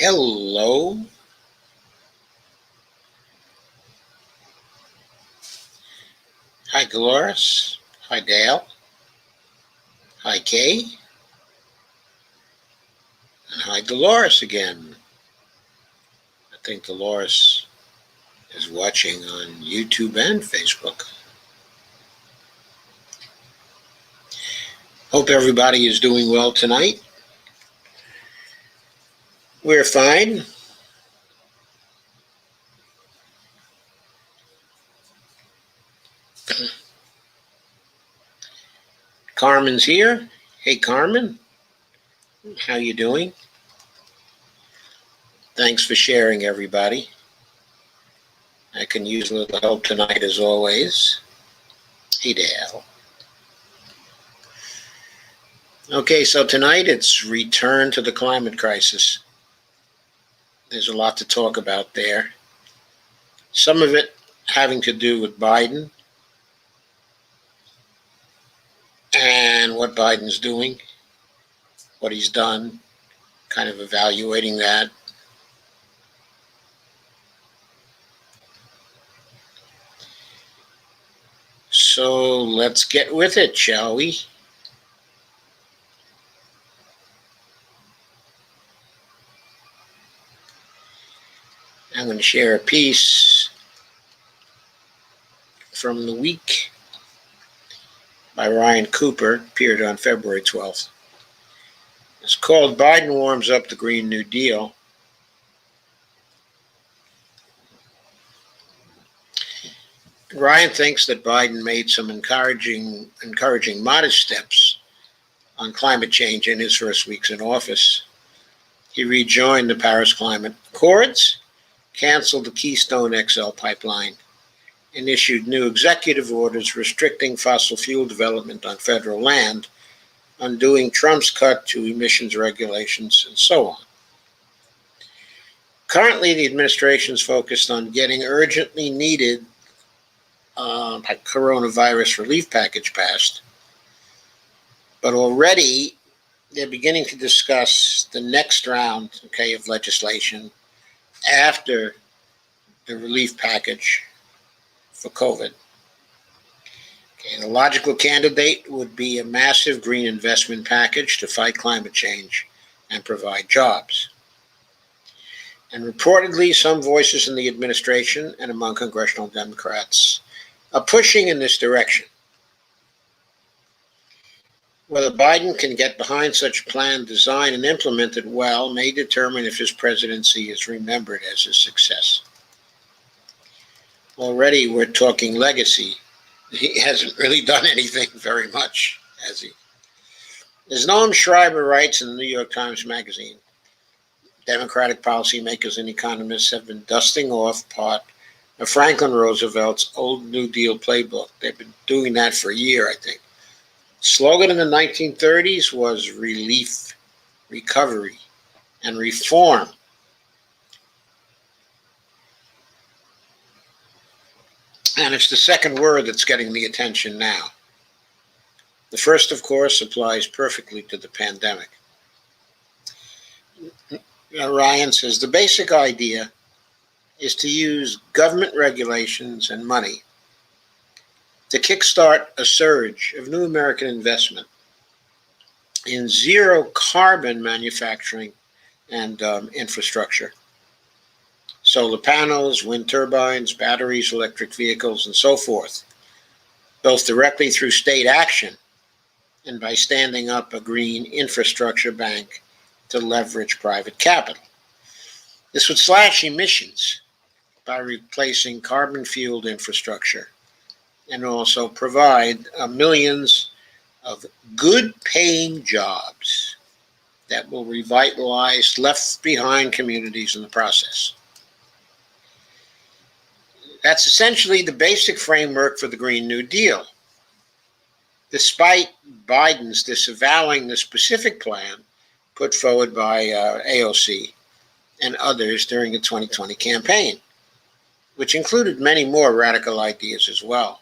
Hello. Hi, Dolores. Hi, Dale. Hi, Kay. And hi, Dolores again. I think Dolores is watching on YouTube and Facebook. Hope everybody is doing well tonight. We're fine. Carmen's here. Hey, Carmen. How you doing? Thanks for sharing, everybody. I can use a little help tonight, as always. Hey, Dale. Okay, so tonight it's return to the climate crisis. There's a lot to talk about there. Some of it having to do with Biden and what Biden's doing, what he's done, kind of evaluating that. So let's get with it, shall we? I'm going to share a piece from the week by Ryan Cooper, appeared on February 12th. It's called Biden Warms Up the Green New Deal. Ryan thinks that Biden made some encouraging modest steps on climate change in his first weeks in office. He rejoined the Paris Climate Accords, canceled the Keystone XL pipeline, and issued new executive orders restricting fossil fuel development on federal land, undoing Trump's cut to emissions regulations, and so on. Currently, the administration is focused on getting urgently needed coronavirus relief package passed, but already they're beginning to discuss the next round, of legislation after the relief package for COVID. The logical candidate would be a massive green investment package to fight climate change and provide jobs. And reportedly, some voices in the administration and among congressional Democrats are pushing in this direction. Whether Biden can get behind such plan design and implement it well may determine if his presidency is remembered as a success. Already we're talking legacy. He hasn't really done anything very much, has he? As Noam Schreiber writes in the New York Times Magazine, Democratic policymakers and economists have been dusting off part of Franklin Roosevelt's old New Deal playbook. They've been doing that for a year, I think. Slogan in the 1930s was relief, recovery, and reform. And it's the second word that's getting the attention now. The first, of course, applies perfectly to the pandemic. Ryan says the basic idea is to use government regulations and money to kickstart a surge of new American investment in zero carbon manufacturing and infrastructure. Solar panels, wind turbines, batteries, electric vehicles, and so forth, both directly through state action and by standing up a green infrastructure bank to leverage private capital. This would slash emissions by replacing carbon-fueled infrastructure and also provide millions of good-paying jobs that will revitalize left-behind communities in the process. That's essentially the basic framework for the Green New Deal. Despite Biden's disavowing the specific plan put forward by AOC and others during the 2020 campaign, which included many more radical ideas as well.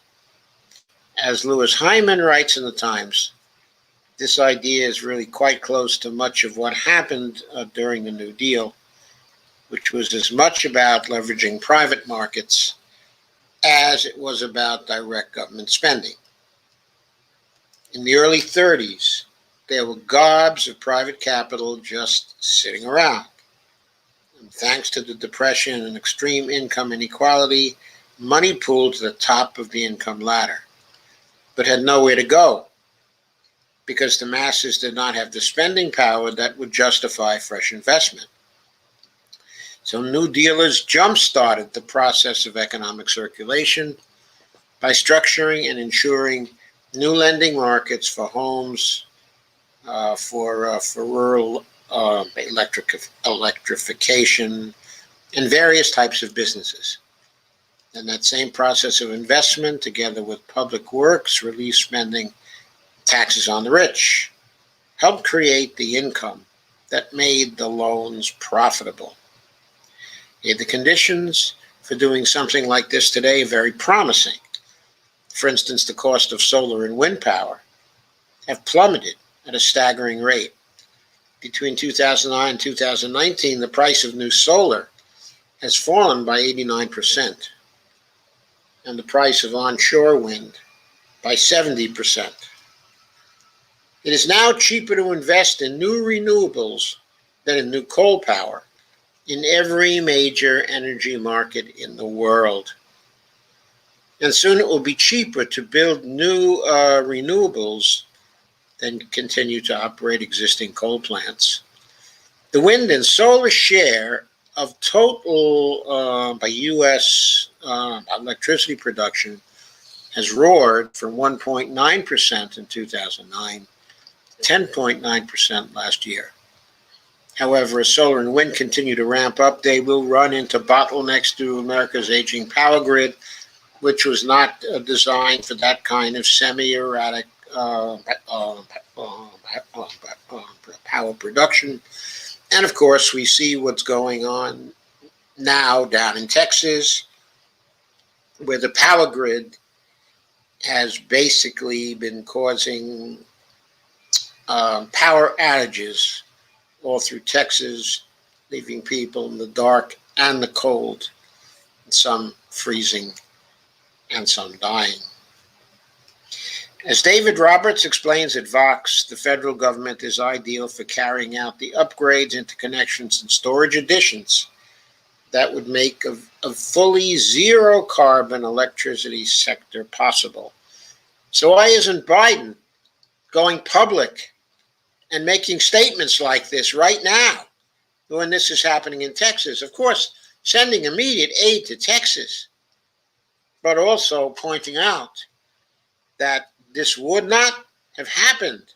As Louis Hyman writes in the Times, this idea is really quite close to much of what happened during the New Deal, which was as much about leveraging private markets as it was about direct government spending. In the early 30s, there were gobs of private capital just sitting around. And thanks to the Depression and extreme income inequality, money pooled to the top of the income ladder, but had nowhere to go because the masses did not have the spending power that would justify fresh investment. So New Dealers jump-started the process of economic circulation by structuring and ensuring new lending markets for homes, for rural electrification, and various types of businesses. And that same process of investment, together with public works, relief spending, taxes on the rich, helped create the income that made the loans profitable. The conditions for doing something like this today are very promising. For instance, the cost of solar and wind power have plummeted at a staggering rate. Between 2009 and 2019, the price of new solar has fallen by 89%, and the price of onshore wind by 70%. It is now cheaper to invest in new renewables than in new coal power in every major energy market in the world. And soon it will be cheaper to build new renewables than continue to operate existing coal plants. The wind and solar share of total by U.S. Electricity production has roared from 1.9% in 2009, 10.9% last year. However, as solar and wind continue to ramp up, they will run into bottlenecks to America's aging power grid, which was not designed for that kind of semi-erratic power production. And of course, we see what's going on now down in Texas, where the power grid has basically been causing power outages all through Texas, leaving people in the dark and the cold, some freezing and some dying. As David Roberts explains at Vox, the federal government is ideal for carrying out the upgrades, interconnections, and storage additions that would make a fully zero-carbon electricity sector possible. So why isn't Biden going public and making statements like this right now when this is happening in Texas? Of course, sending immediate aid to Texas, but also pointing out that this would not have happened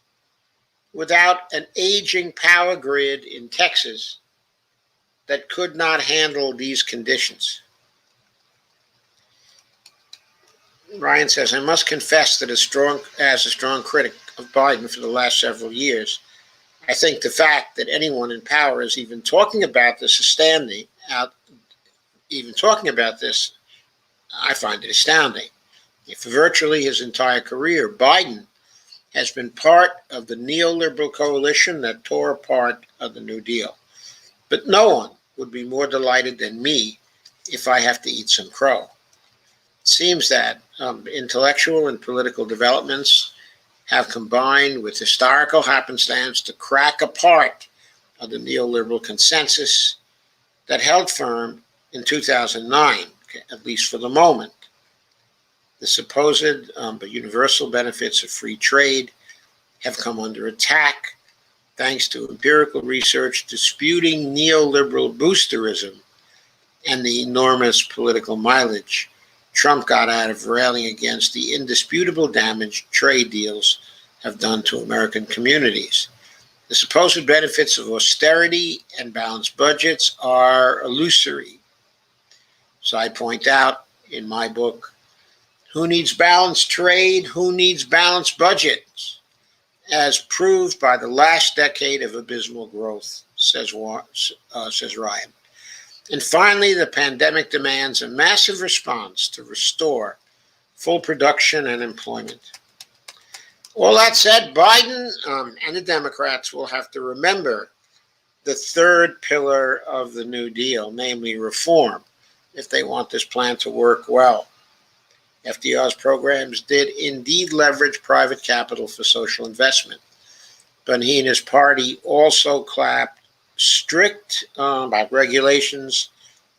without an aging power grid in Texas that could not handle these conditions. Ryan says, I must confess that as a strong critic of Biden for the last several years, I think the fact that anyone in power is even talking about this, I find it astounding. For virtually his entire career, Biden has been part of the neoliberal coalition that tore apart the New Deal. But no one would be more delighted than me if I have to eat some crow. It seems that intellectual and political developments have combined with historical happenstance to crack apart the neoliberal consensus that held firm in 2009, at least for the moment. The supposed but universal benefits of free trade have come under attack thanks to empirical research disputing neoliberal boosterism and the enormous political mileage Trump got out of railing against the indisputable damage trade deals have done to American communities. The supposed benefits of austerity and balanced budgets are illusory. So I point out in my book, Who Needs Balanced Trade? Who Needs Balanced Budgets? As proved by the last decade of abysmal growth, says Ryan. And finally, the pandemic demands a massive response to restore full production and employment. All that said, Biden and the Democrats will have to remember the third pillar of the New Deal, namely reform, if they want this plan to work well. FDR's programs did indeed leverage private capital for social investment, but he and his party also clapped strict regulations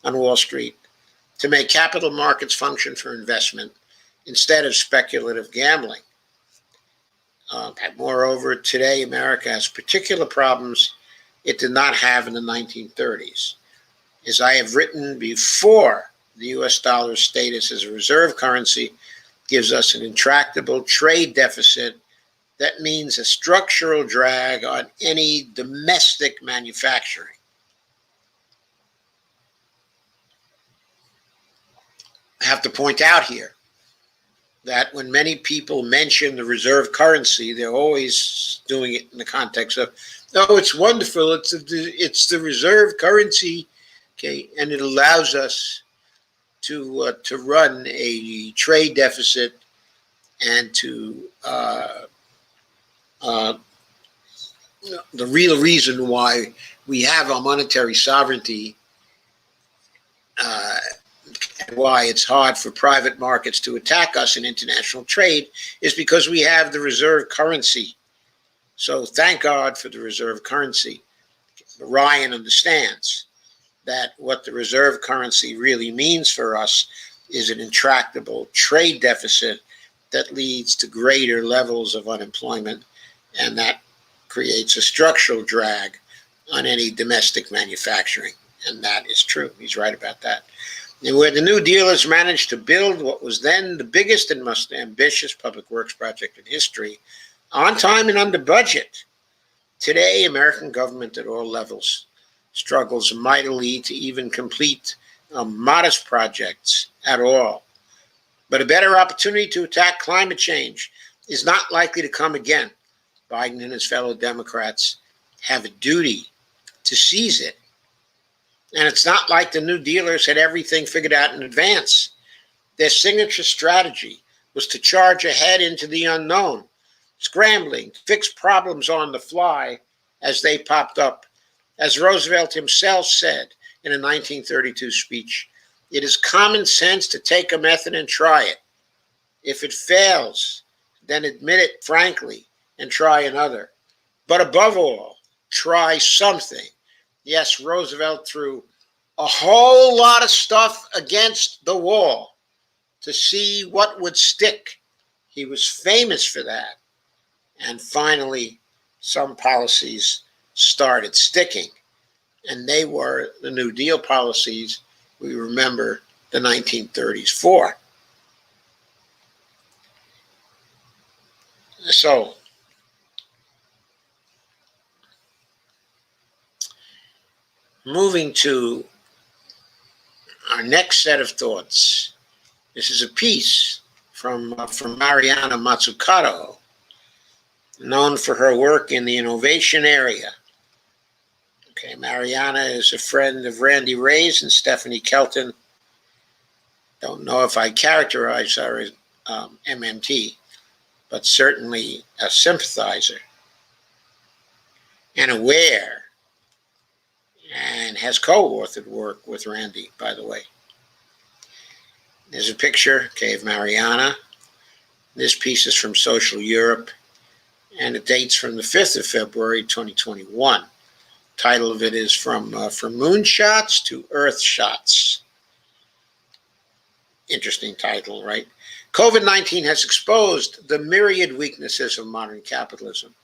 on Wall Street to make capital markets function for investment instead of speculative gambling. Moreover, today America has particular problems it did not have in the 1930s. As I have written before, the US dollar's status as a reserve currency gives us an intractable trade deficit that means a structural drag on any domestic manufacturing. I have to point out here that when many people mention the reserve currency, they're always doing it in the context of, oh, it's wonderful, it's the reserve currency, okay, and it allows us to run a trade deficit and to the real reason why we have our monetary sovereignty and why it's hard for private markets to attack us in international trade is because we have the reserve currency. So thank God for the reserve currency. Ryan understands that what the reserve currency really means for us is an intractable trade deficit that leads to greater levels of unemployment, and that creates a structural drag on any domestic manufacturing. And that is true. He's right about that. And where the New Dealers managed to build what was then the biggest and most ambitious public works project in history, on time and under budget, today American government at all levels struggles mightily to even complete modest projects at all. But a better opportunity to attack climate change is not likely to come again. Biden and his fellow Democrats have a duty to seize it. And it's not like the New Dealers had everything figured out in advance. Their signature strategy was to charge ahead into the unknown, scrambling to fix problems on the fly as they popped up. As Roosevelt himself said in a 1932 speech, it is common sense to take a method and try it. If it fails, then admit it frankly and try another. But above all, try something. Yes, Roosevelt threw a whole lot of stuff against the wall to see what would stick. He was famous for that. And finally, some policies started sticking. And they were the New Deal policies we remember the 1930s for. So, moving to our next set of thoughts. This is a piece from Mariana Mazzucato, known for her work in the innovation area. Okay, Mariana is a friend of Randy Ray's and Stephanie Kelton. Don't know if I characterize her as MMT, but certainly a sympathizer and aware, and has co-authored work with Randy, by the way. There's a picture, okay, of Mariana. This piece is from Social Europe, and it dates from the 5th of February, 2021. Title of it is From Moonshots to Earth Shots. Interesting title, right? COVID-19 has exposed the myriad weaknesses of modern capitalism.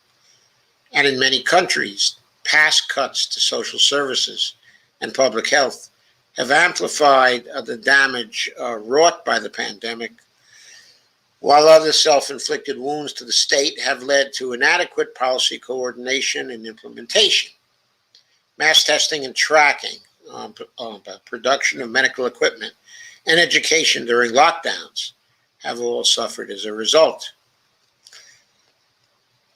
And in many countries, past cuts to social services and public health have amplified the damage wrought by the pandemic, while other self-inflicted wounds to the state have led to inadequate policy coordination and implementation. Mass testing and tracking, production of medical equipment, and education during lockdowns have all suffered as a result.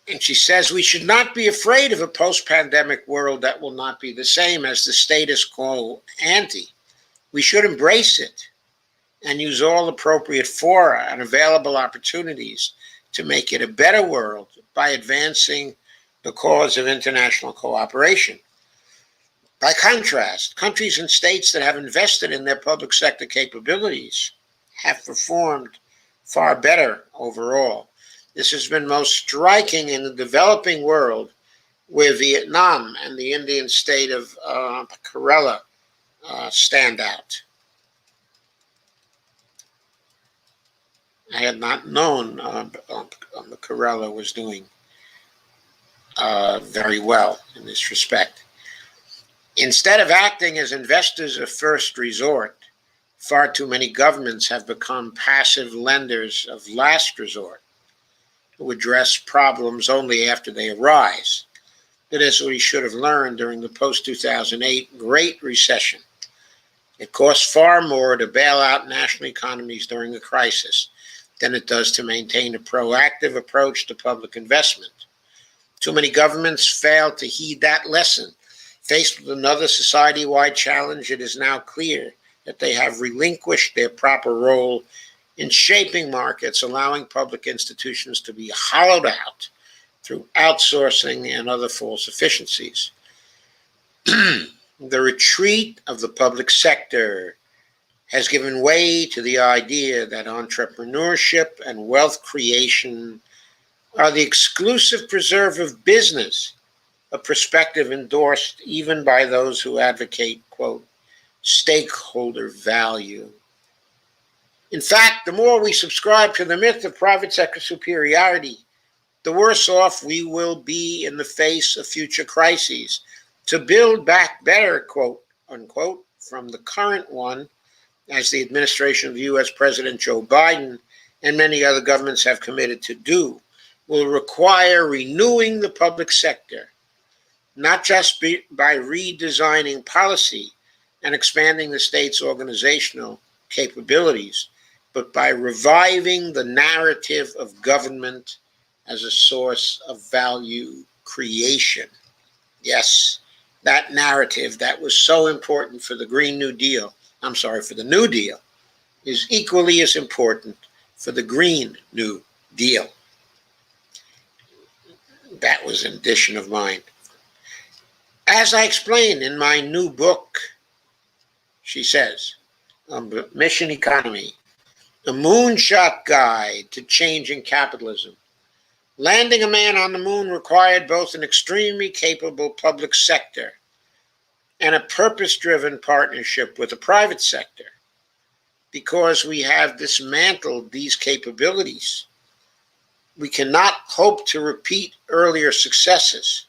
And she says we should not be afraid of a post-pandemic world that will not be the same as the status quo ante. We should embrace it and use all appropriate fora and available opportunities to make it a better world by advancing the cause of international cooperation. By contrast, countries and states that have invested in their public sector capabilities have performed far better overall. This has been most striking in the developing world, where Vietnam and the Indian state of Kerala stand out. I had not known Kerala was doing very well in this respect. Instead of acting as investors of first resort, far too many governments have become passive lenders of last resort, who address problems only after they arise. That is what we should have learned during the post-2008 Great Recession. It costs far more to bail out national economies during a crisis than it does to maintain a proactive approach to public investment. Too many governments fail to heed that lesson. Faced with another society-wide challenge, it is now clear that they have relinquished their proper role in shaping markets, allowing public institutions to be hollowed out through outsourcing and other false efficiencies. The retreat of the public sector has given way to the idea that entrepreneurship and wealth creation are the exclusive preserve of business, a perspective endorsed even by those who advocate, quote, stakeholder value. In fact, the more we subscribe to the myth of private sector superiority, the worse off we will be in the face of future crises. To build back better, quote, unquote, from the current one, as the administration of U.S. President Joe Biden and many other governments have committed to do, will require renewing the public sector, not just by redesigning policy and expanding the state's organizational capabilities, but by reviving the narrative of government as a source of value creation. Yes, that narrative that was so important for the for the New Deal, is equally as important for the Green New Deal. That was an addition of mine. As I explained in my new book, she says, Mission Economy, a moonshot guide to changing capitalism. Landing a man on the moon required both an extremely capable public sector and a purpose-driven partnership with the private sector. Because we have dismantled these capabilities, we cannot hope to repeat earlier successes,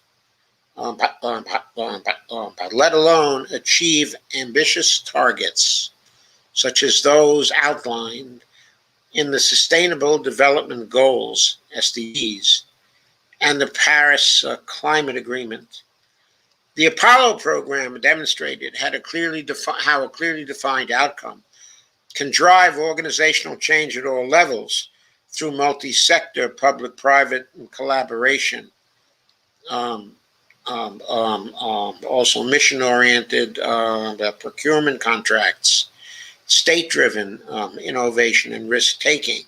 let alone achieve ambitious targets, such as those outlined in the Sustainable Development Goals, SDGs, and the Paris Climate Agreement. The Apollo program demonstrated how a clearly defined outcome can drive organizational change at all levels through multi-sector, public-private, and collaboration. Also mission-oriented procurement contracts, state-driven innovation and risk-taking.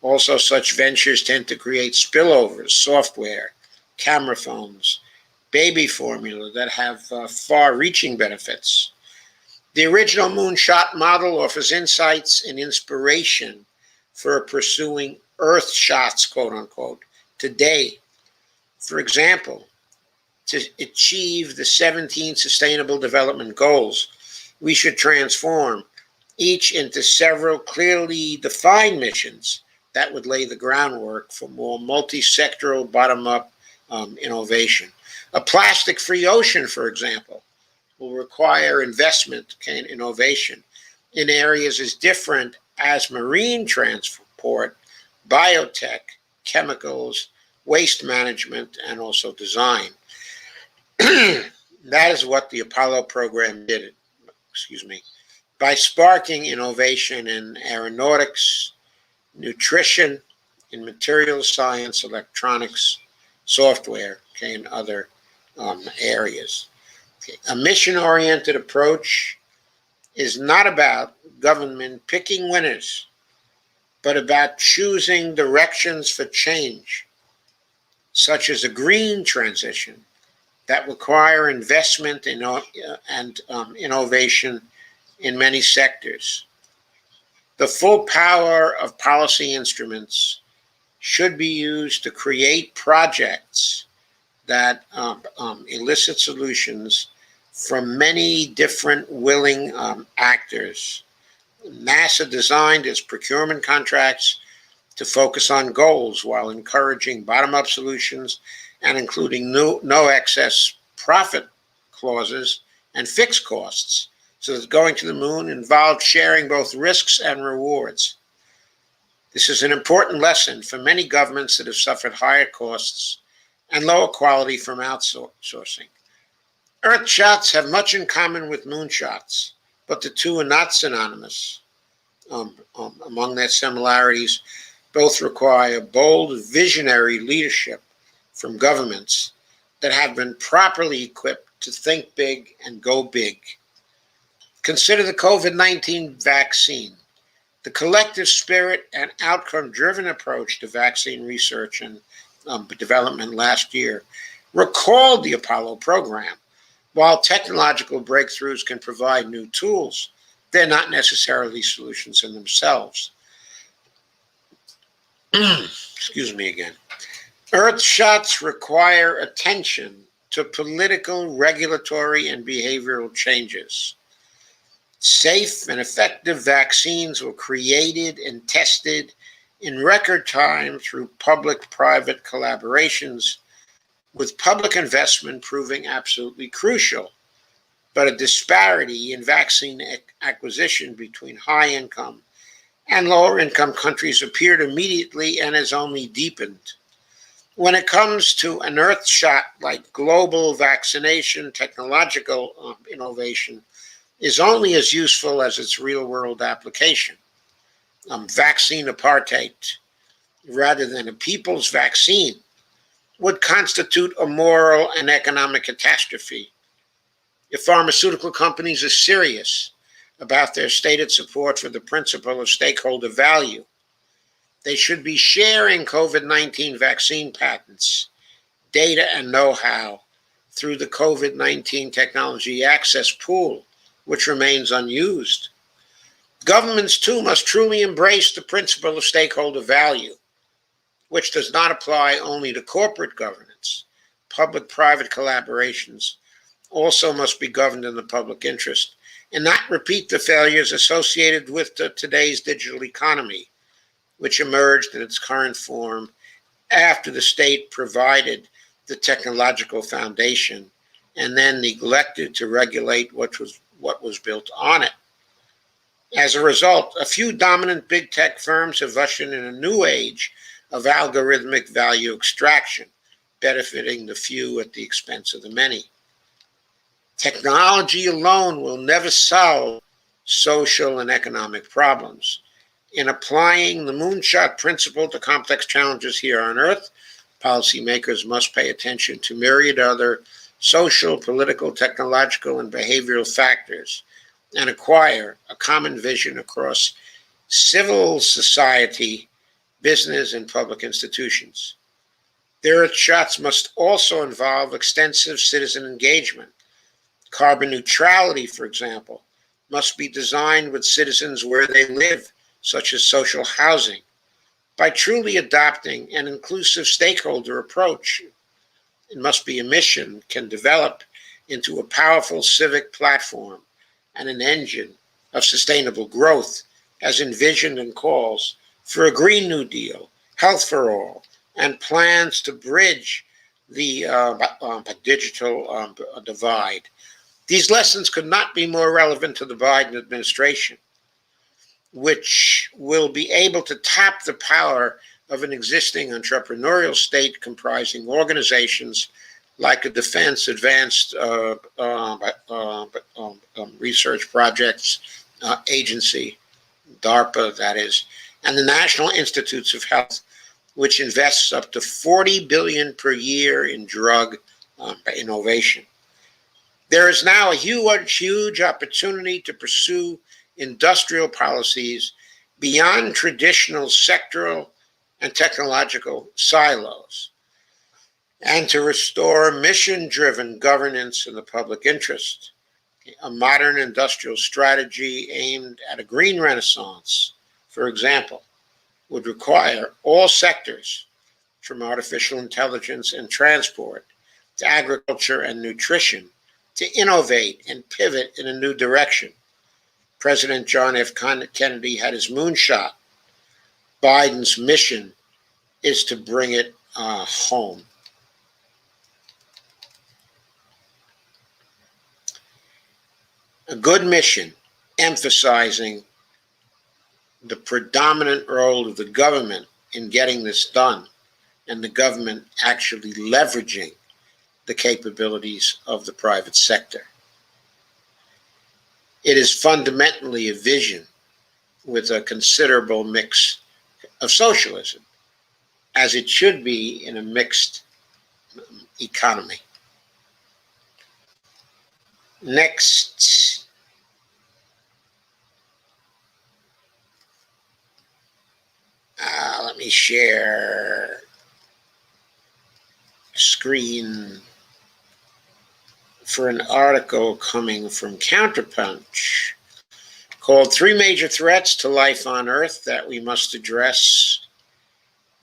Also, such ventures tend to create spillovers, software, camera phones, baby formula that have far-reaching benefits. The original moonshot model offers insights and inspiration for pursuing earth shots, quote unquote, today. For example, to achieve the 17 Sustainable Development Goals, we should transform each into several clearly defined missions that would lay the groundwork for more multi-sectoral bottom-up innovation. A plastic-free ocean, for example, will require investment and innovation in areas as different as marine transport, biotech, chemicals, waste management, and also design. That is what the Apollo program did, by sparking innovation in aeronautics, nutrition, in materials science, electronics, software, and other areas. A mission-oriented approach is not about government picking winners, but about choosing directions for change, such as a green transition that require investment and innovation in many sectors. The full power of policy instruments should be used to create projects that elicit solutions from many different willing actors. NASA designed its procurement contracts to focus on goals while encouraging bottom-up solutions and including no excess profit clauses and fixed costs, so that going to the moon involved sharing both risks and rewards. This is an important lesson for many governments that have suffered higher costs and lower quality from outsourcing. Earth shots have much in common with moon shots, but the two are not synonymous. Among their similarities, both require bold, visionary leadership from governments that have been properly equipped to think big and go big. Consider the COVID-19 vaccine. The collective spirit and outcome-driven approach to vaccine research and development last year recalled the Apollo program. While technological breakthroughs can provide new tools, they're not necessarily solutions in themselves. Excuse me again. Earth shots require attention to political, regulatory, and behavioral changes. Safe and effective vaccines were created and tested in record time through public-private collaborations, with public investment proving absolutely crucial. But a disparity in vaccine acquisition between high-income and lower-income countries appeared immediately and has only deepened. When it comes to an earth shot like global vaccination, technological innovation is only as useful as its real-world application. Vaccine apartheid, rather than a people's vaccine, would constitute a moral and economic catastrophe. If pharmaceutical companies are serious about their stated support for the principle of stakeholder value, they should be sharing COVID-19 vaccine patents, data, and know-how through the COVID-19 Technology Access Pool, which remains unused. Governments, too, must truly embrace the principle of stakeholder value, which does not apply only to corporate governance. Public-private collaborations also must be governed in the public interest and not repeat the failures associated with today's digital economy, which emerged in its current form after the state provided the technological foundation and then neglected to regulate what was built on it. As a result, a few dominant big tech firms have ushered in a new age of algorithmic value extraction, benefiting the few at the expense of the many. Technology alone will never solve social and economic problems. In applying the moonshot principle to complex challenges here on Earth, policymakers must pay attention to myriad other social, political, technological, and behavioral factors and acquire a common vision across civil society, business, and public institutions. Their shots must also involve extensive citizen engagement. Carbon neutrality, for example, must be designed with citizens where they live, such as social housing. By truly adopting an inclusive stakeholder approach, it must be a mission can develop into a powerful civic platform and an engine of sustainable growth, as envisioned and calls for a Green New Deal, health for all, and plans to bridge the digital divide. These lessons could not be more relevant to the Biden administration, which will be able to tap the power of an existing entrepreneurial state comprising organizations like a Defense Advanced Research Projects Agency, DARPA that is, and the National Institutes of Health, which invests up to $40 billion per year in drug innovation. There is now a huge opportunity to pursue industrial policies beyond traditional sectoral and technological silos. and to restore mission-driven governance in the public interest. A modern industrial strategy aimed at a green renaissance, for example, would require all sectors, from artificial intelligence and transport to agriculture and nutrition, to innovate and pivot in a new direction. President John F. Kennedy had his moonshot. Biden's mission is to bring it home. A good mission emphasizing the predominant role of the government in getting this done, and the government actually leveraging the capabilities of the private sector. It is fundamentally a vision with a considerable mix of socialism, as it should be in a mixed economy. Next, let me share screen for an article coming from Counterpunch called "Three Major Threats to Life on Earth That We Must Address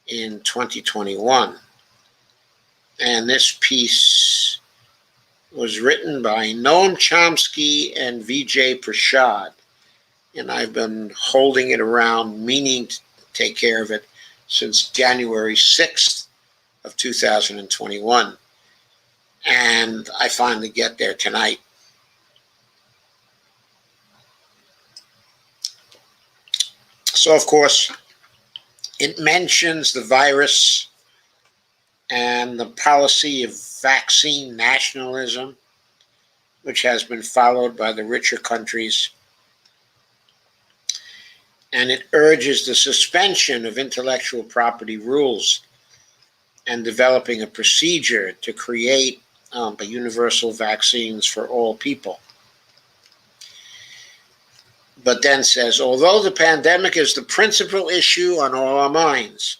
in 2021." And this piece was written by Noam Chomsky and Vijay Prashad. And I've been holding it around, meaning to take care of it, since January 6th of 2021. And I finally get there tonight. So, of course, it mentions the virus and the policy of vaccine nationalism, which has been followed by the richer countries. And it urges the suspension of intellectual property rules and developing a procedure to create universal vaccines for all people. But then says, although the pandemic is the principal issue on all our minds,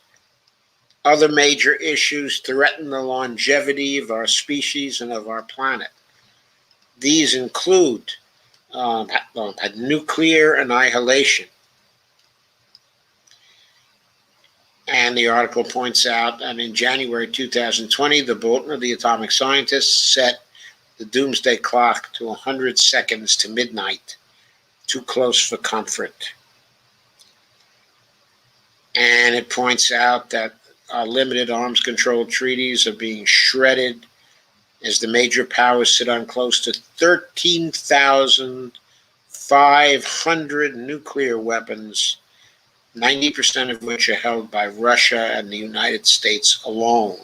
other major issues threaten the longevity of our species and of our planet. These include nuclear annihilation. And the article points out that in January 2020, the Bulletin of the Atomic Scientists set the doomsday clock to 100 seconds to midnight, too close for comfort. And it points out that our limited arms control treaties are being shredded as the major powers sit on close to 13,500 nuclear weapons, 90% of which are held by Russia and the United States alone.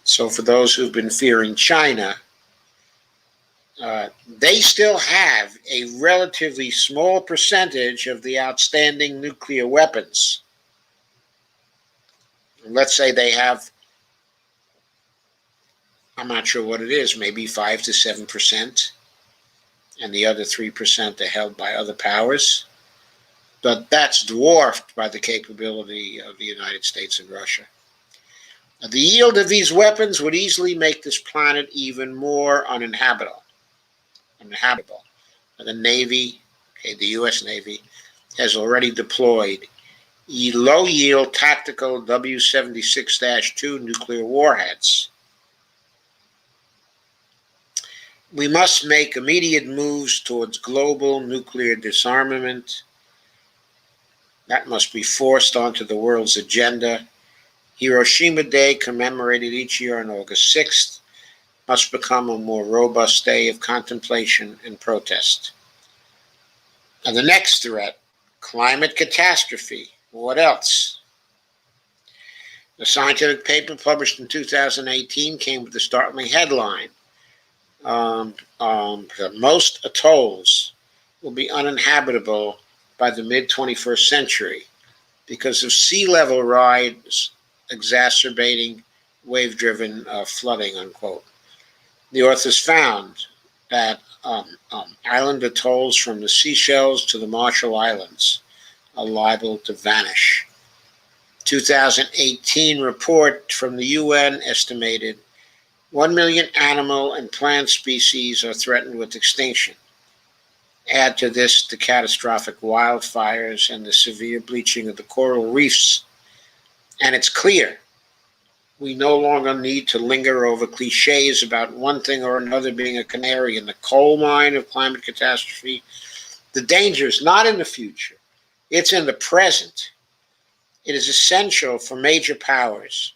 So for those who've been fearing China, they still have a relatively small percentage of the outstanding nuclear weapons. Let's say they have, I'm not sure what it is, maybe 5 to 7%, and the other 3% are held by other powers. But that's dwarfed by the capability of the United States and Russia. The yield of these weapons would easily make this planet even more uninhabitable. The Navy, the U.S. Navy, has already deployed low-yield tactical W-76-2 nuclear warheads. We must make immediate moves towards global nuclear disarmament. That must be forced onto the world's agenda. Hiroshima Day, commemorated each year on August 6th, must become a more robust day of contemplation and protest. And the next threat, climate catastrophe. What else? The scientific paper published in 2018 came with the startling headline. Most atolls will be uninhabitable by the mid-21st century because of sea level rise exacerbating wave-driven flooding, unquote. The authors found that island atolls from the Seychelles to the Marshall Islands are liable to vanish. 2018 report from the UN estimated 1 million animal and plant species are threatened with extinction. Add to this the catastrophic wildfires and the severe bleaching of the coral reefs, and it's clear we no longer need to linger over cliches about one thing or another being a canary in the coal mine of climate catastrophe. The danger is not in the future, it's in the present. It is essential for major powers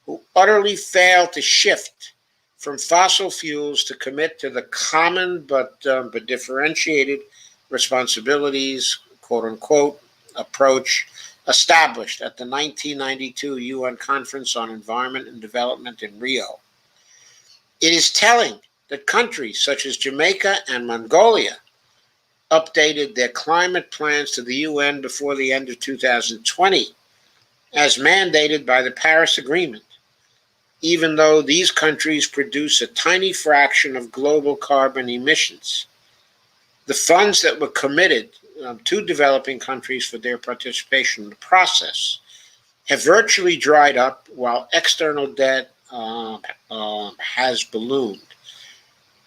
who utterly fail to shift from fossil fuels to commit to the common but differentiated responsibilities, quote unquote, approach established at the 1992 UN Conference on Environment and Development in Rio. It is telling that countries such as Jamaica and Mongolia updated their climate plans to the UN before the end of 2020, as mandated by the Paris Agreement, even though these countries produce a tiny fraction of global carbon emissions. The funds that were committed to developing countries for their participation in the process have virtually dried up, while external debt has ballooned.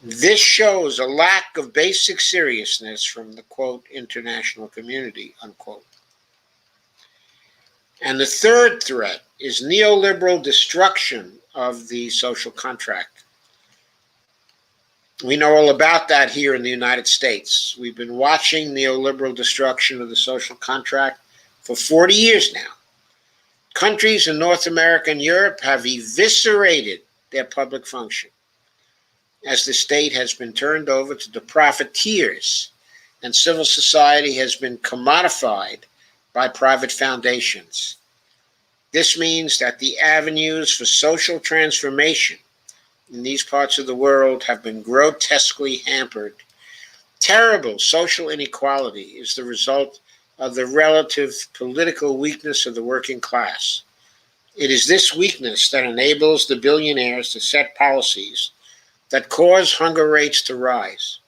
This shows a lack of basic seriousness from the, quote, international community, unquote. And the third threat is neoliberal destruction of the social contract. We know all about that here in the United States. We've been watching neoliberal destruction of the social contract for 40 years now. Countries in North America and Europe have eviscerated their public function, as the state has been turned over to the profiteers and civil society has been commodified by private foundations. This means that the avenues for social transformation in these parts of the world have been grotesquely hampered. Terrible social inequality is the result of the relative political weakness of the working class. It is this weakness that enables the billionaires to set policies that cause hunger rates to rise.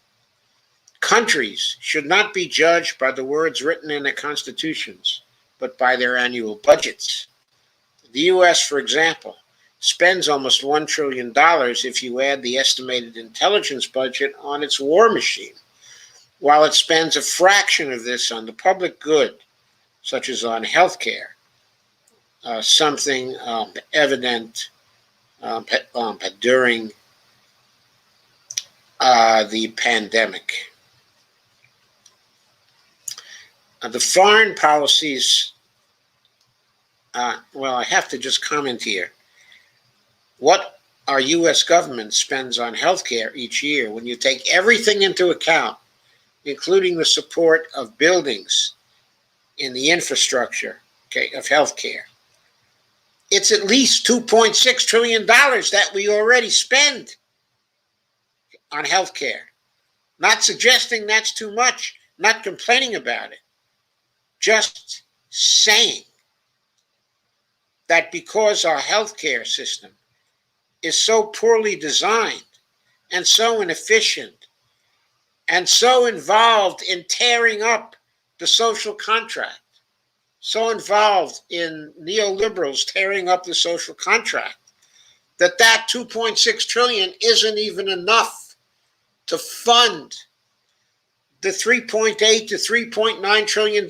Countries should not be judged by the words written in their constitutions, but by their annual budgets. The U.S., for example, spends almost $1 trillion if you add the estimated intelligence budget on its war machine, while it spends a fraction of this on the public good, such as on healthcare, something evident during the pandemic. The foreign policies, I have to just comment here. What our U.S. government spends on healthcare each year, when you take everything into account, including the support of buildings in the infrastructure, of healthcare, it's at least $2.6 trillion that we already spend on healthcare. Not suggesting that's too much, not complaining about it, just saying that because our healthcare system is so poorly designed and so inefficient and so involved in tearing up the social contract, so involved in neoliberals tearing up the social contract, that 2.6 trillion isn't even enough to fund the $3.8 to $3.9 trillion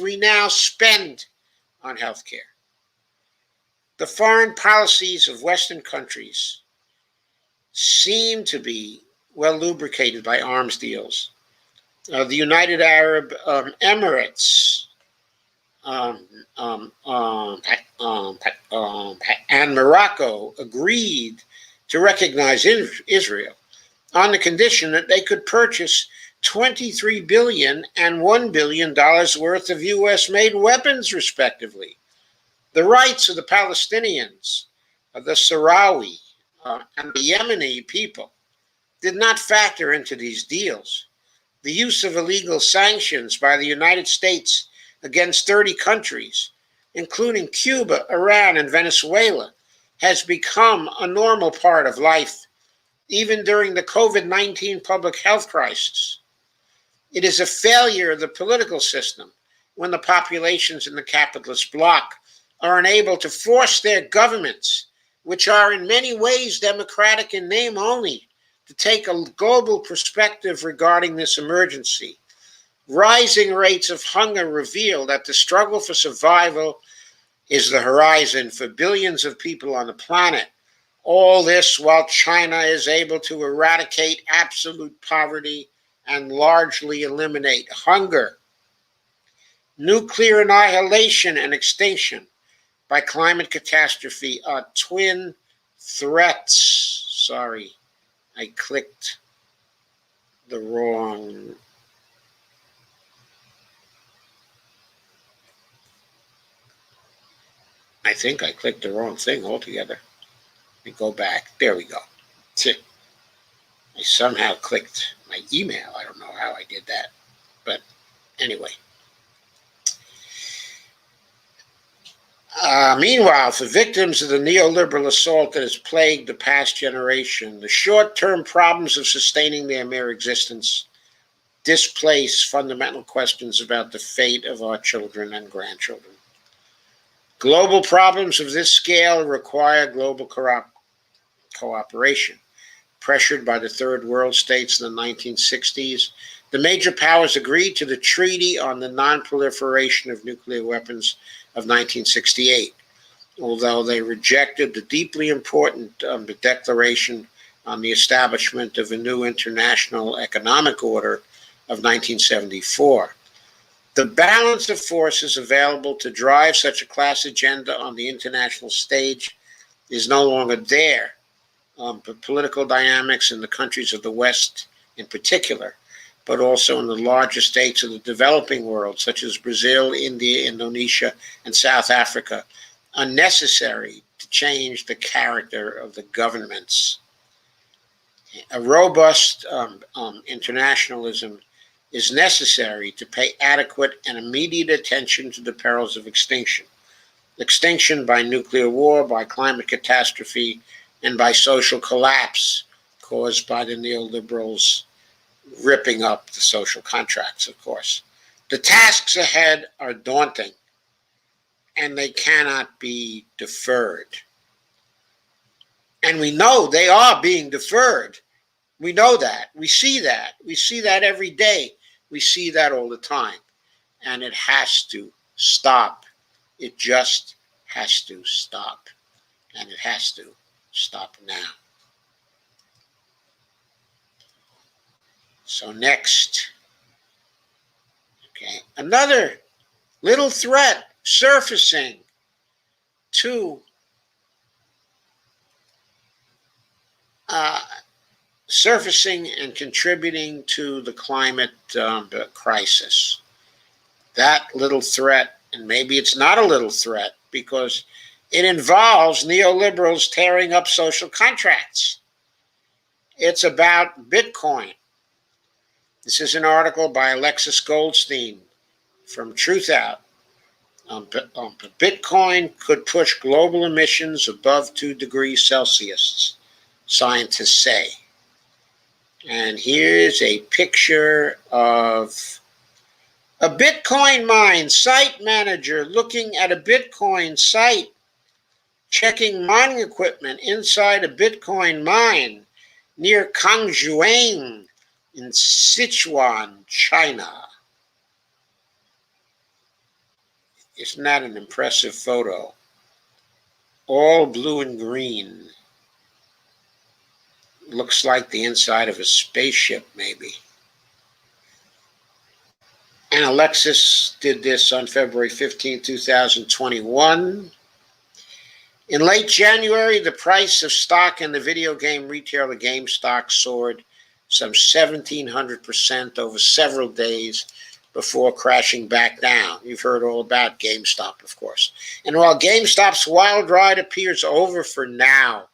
we now spend on healthcare. The foreign policies of Western countries seem to be well lubricated by arms deals. The United Arab Emirates and Morocco agreed to recognize Israel on the condition that they could purchase $23 billion and $1 billion worth of U.S.-made weapons, respectively. The rights of the Palestinians, the Sahrawi, and the Yemeni people did not factor into these deals. The use of illegal sanctions by the United States against 30 countries, including Cuba, Iran, and Venezuela, has become a normal part of life, even during the COVID-19 public health crisis. It is a failure of the political system when the populations in the capitalist bloc are unable to force their governments, which are in many ways democratic in name only, to take a global perspective regarding this emergency. Rising rates of hunger reveal that the struggle for survival is the horizon for billions of people on the planet. All this while China is able to eradicate absolute poverty and largely eliminate hunger. Nuclear annihilation and extinction by climate catastrophe are twin threats. Sorry, I clicked the wrong. I think I clicked the wrong thing altogether. Let me go back. There we go. I somehow clicked my email. I don't know how I did that. But anyway. Meanwhile, for victims of the neoliberal assault that has plagued the past generation, the short-term problems of sustaining their mere existence displace fundamental questions about the fate of our children and grandchildren. Global problems of this scale require global cooperation. Pressured by the Third World states in the 1960s, the major powers agreed to the Treaty on the Non-Proliferation of Nuclear Weapons of 1968, although they rejected the deeply important Declaration on the Establishment of a New International Economic Order of 1974. The balance of forces available to drive such a class agenda on the international stage is no longer there. But political dynamics in the countries of the West in particular, but also in the larger states of the developing world, such as Brazil, India, Indonesia, and South Africa, are necessary to change the character of the governments. A robust internationalism is necessary to pay adequate and immediate attention to the perils of extinction. Extinction by nuclear war, by climate catastrophe, and by social collapse caused by the neoliberals ripping up the social contracts, of course. The tasks ahead are daunting, and they cannot be deferred. And we know they are being deferred. We know that. We see that. We see that every day. We see that all the time. And it has to stop. It just has to stop. And it has to stop now. So next, okay, another little threat surfacing to and contributing to the climate crisis. That little threat, and maybe it's not a little threat, because it involves neoliberals tearing up social contracts. It's about Bitcoin. This is an article by Alexis Goldstein from Truthout. Bitcoin could push global emissions above 2 degrees Celsius, scientists say. And here's a picture of a Bitcoin mine site manager looking at a Bitcoin site, checking mining equipment inside a Bitcoin mine near Kangjuang in Sichuan, China. Isn't that an impressive photo? All blue and green. Looks like the inside of a spaceship, maybe. And Alexis did this on February 15, 2021. In late January, the price of stock in the video game retailer GameStop soared some 1,700% over several days before crashing back down. You've heard all about GameStop, of course. And while GameStop's wild ride appears over for now,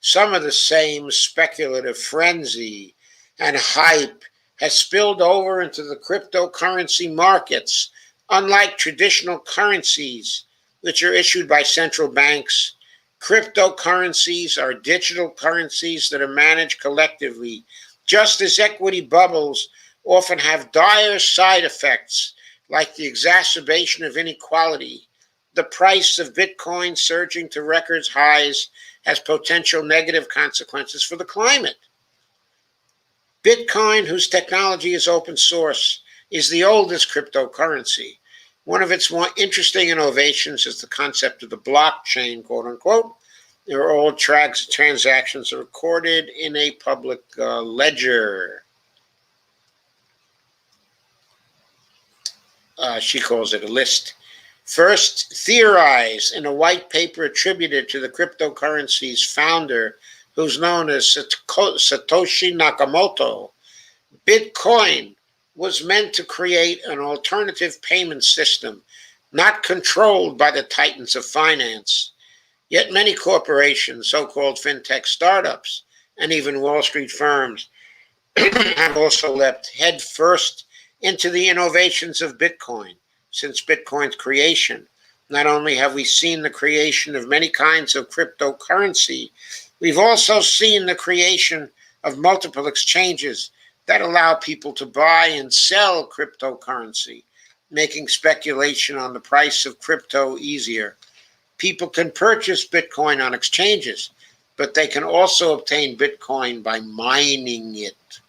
some of the same speculative frenzy and hype has spilled over into the cryptocurrency markets. Unlike traditional currencies, which are issued by central banks, cryptocurrencies are digital currencies that are managed collectively. Just as equity bubbles often have dire side effects, like the exacerbation of inequality, the price of Bitcoin surging to record highs has potential negative consequences for the climate. Bitcoin, whose technology is open source, is the oldest cryptocurrency. One of its more interesting innovations is the concept of the blockchain, quote unquote, where all transactions are recorded in a public ledger. She calls it a list. First theorized in a white paper attributed to the cryptocurrency's founder, who's known as Satoshi Nakamoto, Bitcoin was meant to create an alternative payment system not controlled by the titans of finance. Yet many corporations, so-called fintech startups, and even Wall Street firms have also leapt headfirst into the innovations of Bitcoin. Since Bitcoin's creation, not only have we seen the creation of many kinds of cryptocurrency, we've also seen the creation of multiple exchanges that allow people to buy and sell cryptocurrency, making speculation on the price of crypto easier. People can purchase Bitcoin on exchanges, but they can also obtain Bitcoin by mining it,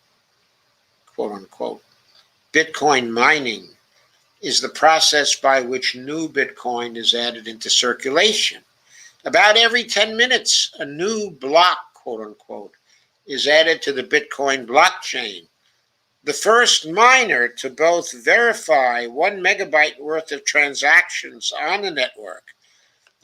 quote unquote. Bitcoin mining is the process by which new Bitcoin is added into circulation. About every 10 minutes, a new block, quote unquote, is added to the Bitcoin blockchain. The first miner to both verify 1 megabyte worth of transactions on the network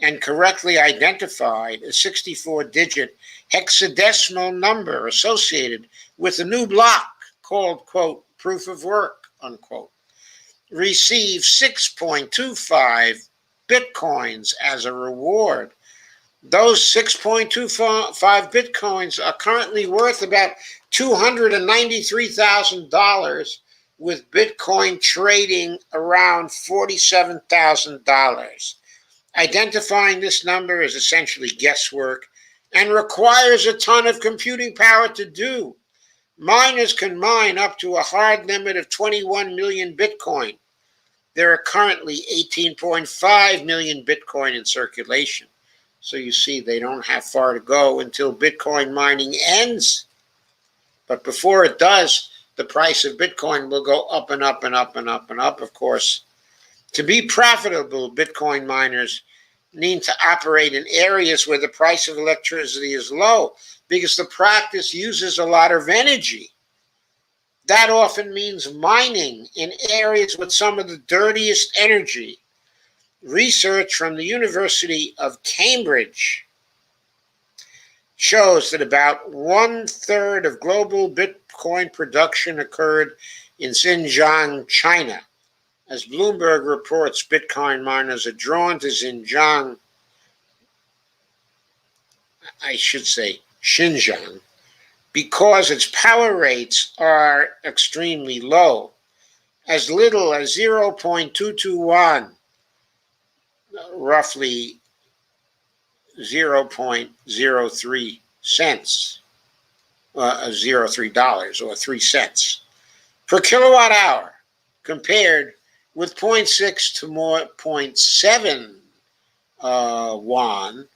and correctly identified a 64-digit hexadecimal number associated with a new block called, quote, proof of work, unquote, receive 6.25 Bitcoins as a reward. Those 6.25 Bitcoins are currently worth about $293,000, with Bitcoin trading around $47,000. Identifying this number is essentially guesswork and requires a ton of computing power to do. Miners can mine up to a hard limit of 21 million Bitcoin. There are currently 18.5 million Bitcoin in circulation. So you see, they don't have far to go until Bitcoin mining ends. But before it does, the price of Bitcoin will go up and up and up and up and up, of course. To be profitable, Bitcoin miners need to operate in areas where the price of electricity is low, because the practice uses a lot of energy. That often means mining in areas with some of the dirtiest energy. Research from the University of Cambridge shows that about 1/3 of global Bitcoin production occurred in Xinjiang, China. As Bloomberg reports, Bitcoin miners are drawn to Xinjiang, Xinjiang, because its power rates are extremely low, as little as 0.221, roughly 0.03 cents, $0.03 or 3 cents per kilowatt hour, compared with 0.6 to more 0.7 yuan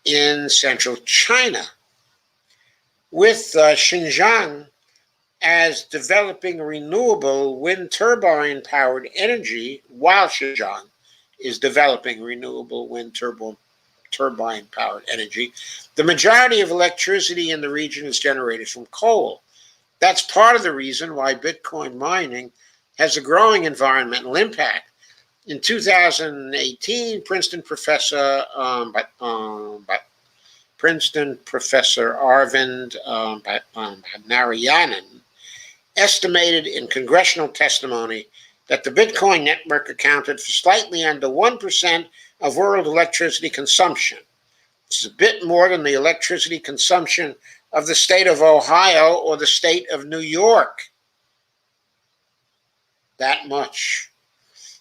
in central China. With Xinjiang as developing renewable wind turbine-powered energy, while Xinjiang is developing renewable wind turbine-powered energy, the majority of electricity in the region is generated from coal. That's part of the reason why Bitcoin mining has a growing environmental impact. In 2018, Princeton professor Arvind Narayanan estimated in congressional testimony that the Bitcoin network accounted for slightly under 1% of world electricity consumption. It's a bit more than the electricity consumption of the state of Ohio or the state of New York. That much.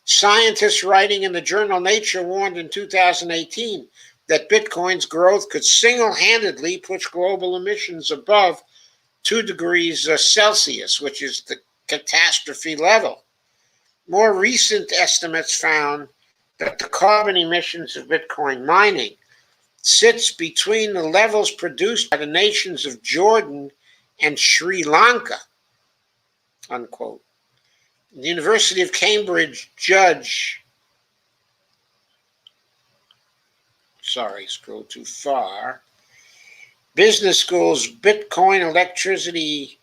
Scientists writing in the journal Nature warned in 2018 that Bitcoin's growth could single-handedly push global emissions above 2 degrees Celsius, which is the catastrophe level. More recent estimates found that the carbon emissions of Bitcoin mining sits between the levels produced by the nations of Jordan and Sri Lanka, unquote. The University of Cambridge scroll too far. Business School's Bitcoin Electricity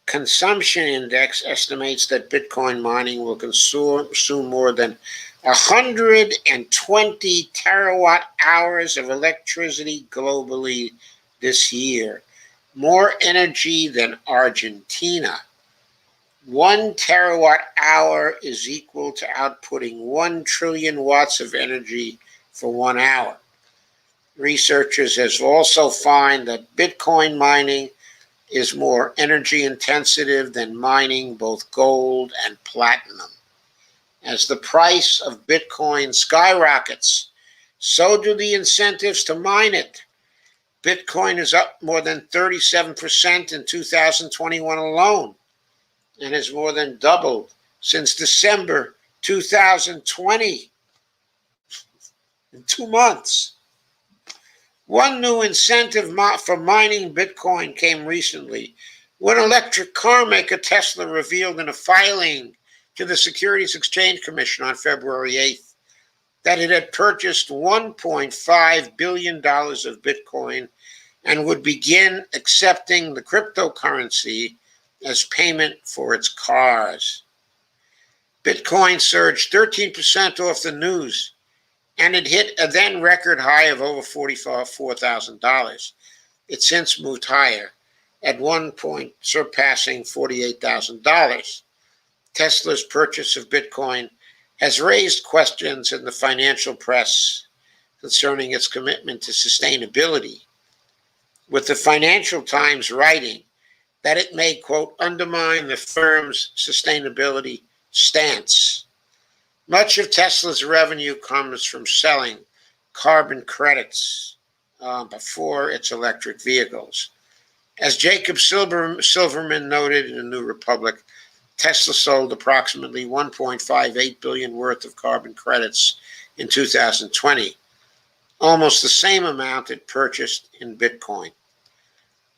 Consumption Index estimates that Bitcoin mining will consume more than 120 terawatt hours of electricity globally this year, more energy than Argentina. 1 terawatt hour is equal to outputting 1 trillion watts of energy for 1 hour. Researchers have also found that Bitcoin mining is more energy intensive than mining both gold and platinum. As the price of Bitcoin skyrockets, so do the incentives to mine it. Bitcoin is up more than 37% in 2021 alone, and has more than doubled since December 2020 in 2 months. One new incentive for mining Bitcoin came recently when electric car maker Tesla revealed in a filing to the Securities Exchange Commission on February 8th that it had purchased $1.5 billion of Bitcoin and would begin accepting the cryptocurrency as payment for its cars. Bitcoin surged 13% off the news, and it hit a then record high of over $44,000. It's since moved higher, at one point surpassing $48,000. Tesla's purchase of Bitcoin has raised questions in the financial press concerning its commitment to sustainability, with the Financial Times writing that it may, quote, undermine the firm's sustainability stance. Much of Tesla's revenue comes from selling carbon credits for its electric vehicles. As Jacob Silverman noted in the New Republic, Tesla sold approximately $1.58 billion worth of carbon credits in 2020, almost the same amount it purchased in Bitcoin.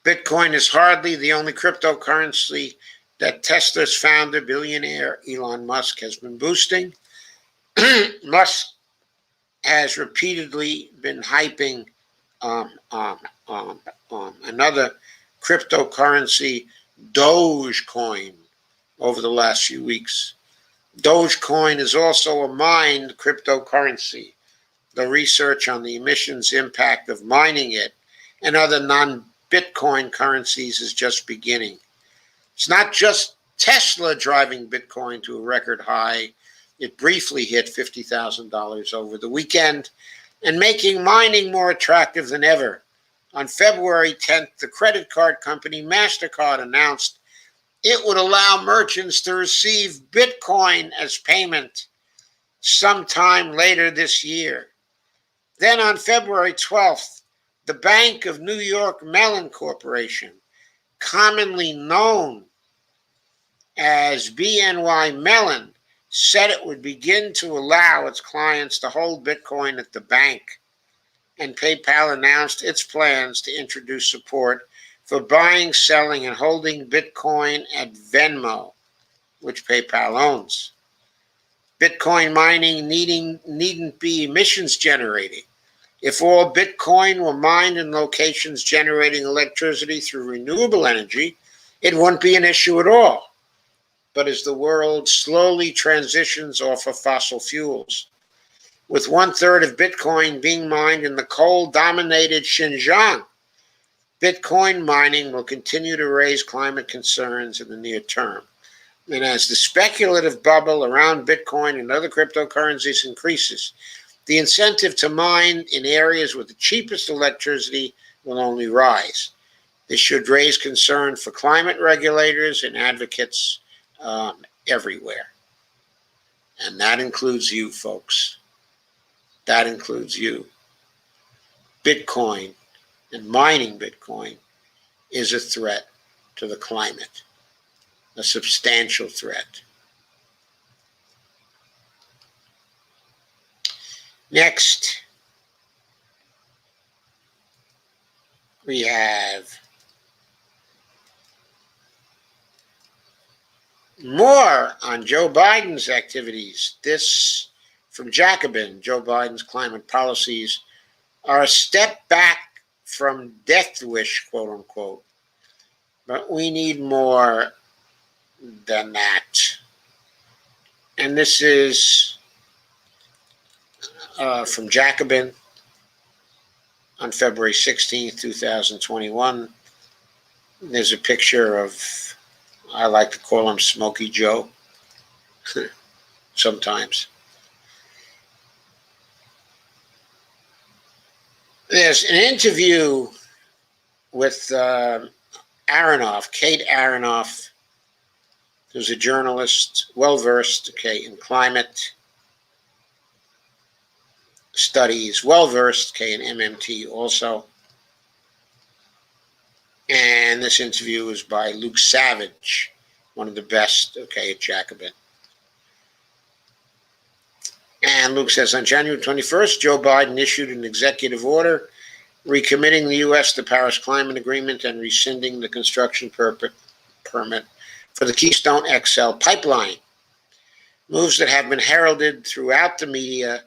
Bitcoin is hardly the only cryptocurrency that Tesla's founder, billionaire Elon Musk, has been boosting. Musk has repeatedly been hyping another cryptocurrency, Dogecoin, over the last few weeks. Dogecoin is also a mined cryptocurrency. The research on the emissions impact of mining it and other non-Bitcoin currencies is just beginning. It's not just Tesla driving Bitcoin to a record high. It briefly hit $50,000 over the weekend and making mining more attractive than ever. On February 10th, the credit card company MasterCard announced it would allow merchants to receive Bitcoin as payment sometime later this year. Then on February 12th, the Bank of New York Mellon Corporation, commonly known as BNY Mellon, said it would begin to allow its clients to hold Bitcoin at the bank. And PayPal announced its plans to introduce support for buying, selling, and holding Bitcoin at Venmo, which PayPal owns. Bitcoin mining needn't be emissions generating. If all Bitcoin were mined in locations generating electricity through renewable energy, it wouldn't be an issue at all. But as the world slowly transitions off of fossil fuels, with 1/3 of Bitcoin being mined in the coal-dominated Xinjiang, Bitcoin mining will continue to raise climate concerns in the near term. And as the speculative bubble around Bitcoin and other cryptocurrencies increases, the incentive to mine in areas with the cheapest electricity will only rise. This should raise concern for climate regulators and advocates everywhere. And that includes you, folks. That includes you. Bitcoin and mining Bitcoin is a threat to the climate, a substantial threat. Next, we have more on Joe Biden's activities. This from Jacobin. Joe Biden's climate policies are a step back from death wish, quote unquote. But we need more than that. And this is from Jacobin on February 16th, 2021. There's a picture of, I like to call him Smokey Joe sometimes. There's an interview with Aronoff, Kate Aronoff, who's a journalist, well-versed, in climate studies, well-versed, in MMT also. And this interview is by Luke Savage, one of the best, at Jacobin. And Luke says, on January 21st, Joe Biden issued an executive order recommitting the U.S. to Paris Climate Agreement and rescinding the construction permit for the Keystone XL pipeline, moves that have been heralded throughout the media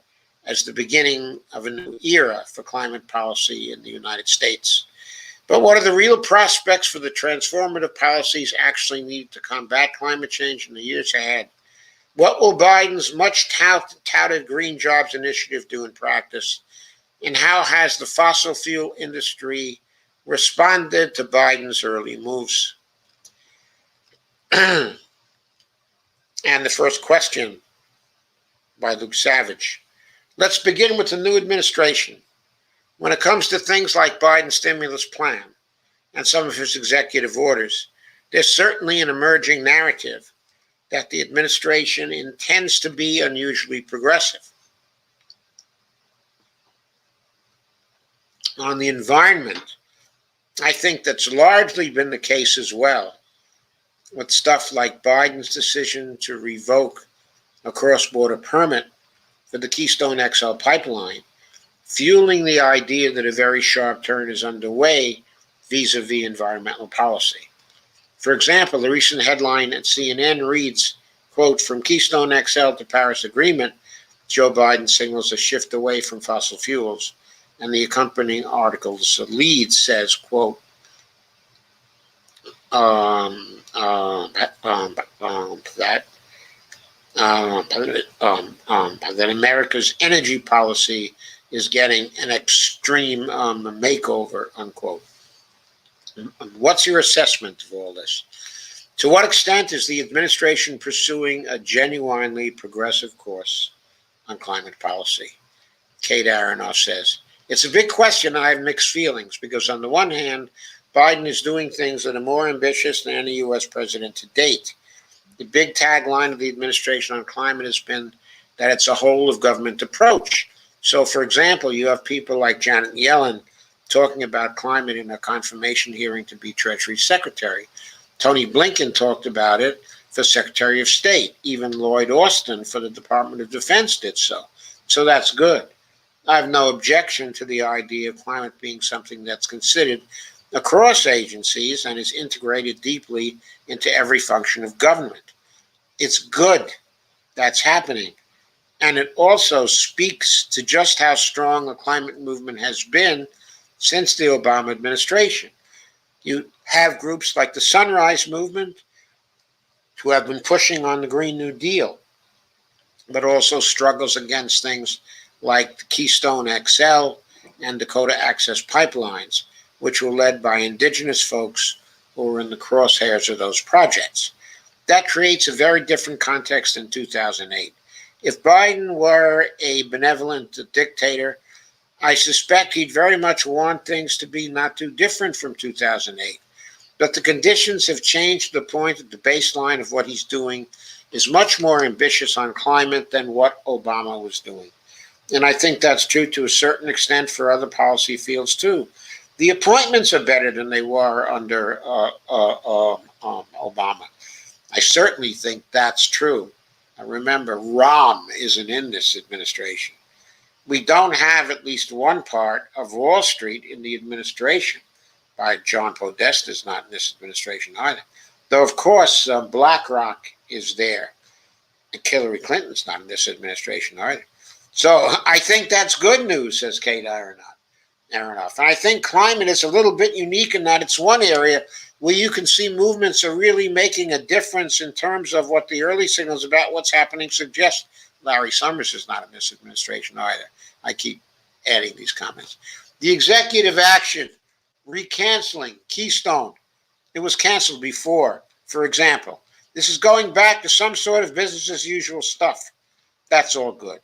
as the beginning of a new era for climate policy in the United States. But what are the real prospects for the transformative policies actually needed to combat climate change in the years ahead? What will Biden's much touted Green Jobs Initiative do in practice? And how has the fossil fuel industry responded to Biden's early moves? And the first question by Luke Savage. Let's begin with the new administration. When it comes to things like Biden's stimulus plan and some of his executive orders, there's certainly an emerging narrative that the administration intends to be unusually progressive. On the environment, I think that's largely been the case as well, with stuff like Biden's decision to revoke a cross-border permit for the Keystone XL pipeline, fueling the idea that a very sharp turn is underway vis-a-vis environmental policy. For example, the recent headline at CNN reads, quote, from Keystone XL to Paris Agreement, Joe Biden signals a shift away from fossil fuels. And the accompanying article's lead says, quote, that America's energy policy is getting an extreme makeover, unquote. What's your assessment of all this? To what extent is the administration pursuing a genuinely progressive course on climate policy? Kate Aronoff says, it's a big question. I have mixed feelings because on the one hand, Biden is doing things that are more ambitious than any U.S. president to date. The big tagline of the administration on climate has been that it's a whole of government approach. So, for example, you have people like Janet Yellen talking about climate in a confirmation hearing to be Treasury Secretary. Tony Blinken talked about it for Secretary of State. Even Lloyd Austin for the Department of Defense did so. So that's good. I have no objection to the idea of climate being something that's considered across agencies and is integrated deeply into every function of government. It's good that's happening. And it also speaks to just how strong the climate movement has been since the Obama administration. You have groups like the Sunrise Movement who have been pushing on the Green New Deal, but also struggles against things like the Keystone XL and Dakota Access Pipelines, which were led by indigenous folks who were in the crosshairs of those projects. That creates a very different context in 2008. If Biden were a benevolent dictator, I suspect he'd very much want things to be not too different from 2008. But the conditions have changed to the point that the baseline of what he's doing is much more ambitious on climate than what Obama was doing. And I think that's true to a certain extent for other policy fields too. The appointments are better than they were under Obama. I certainly think that's true. Remember, Rahm isn't in this administration. We don't have at least one part of Wall Street in the administration. John Podesta is not in this administration either. Though, of course, BlackRock is there. And Hillary Clinton's not in this administration either. So I think that's good news, says Kate Aronoff. And I think climate is a little bit unique in that it's one area where you can see movements are really making a difference in terms of what the early signals about what's happening suggest. Larry Summers is not in this administration either. I keep adding these comments. The executive action, recanceling Keystone. It was canceled before, for example. This is going back to some sort of business as usual stuff. That's all good.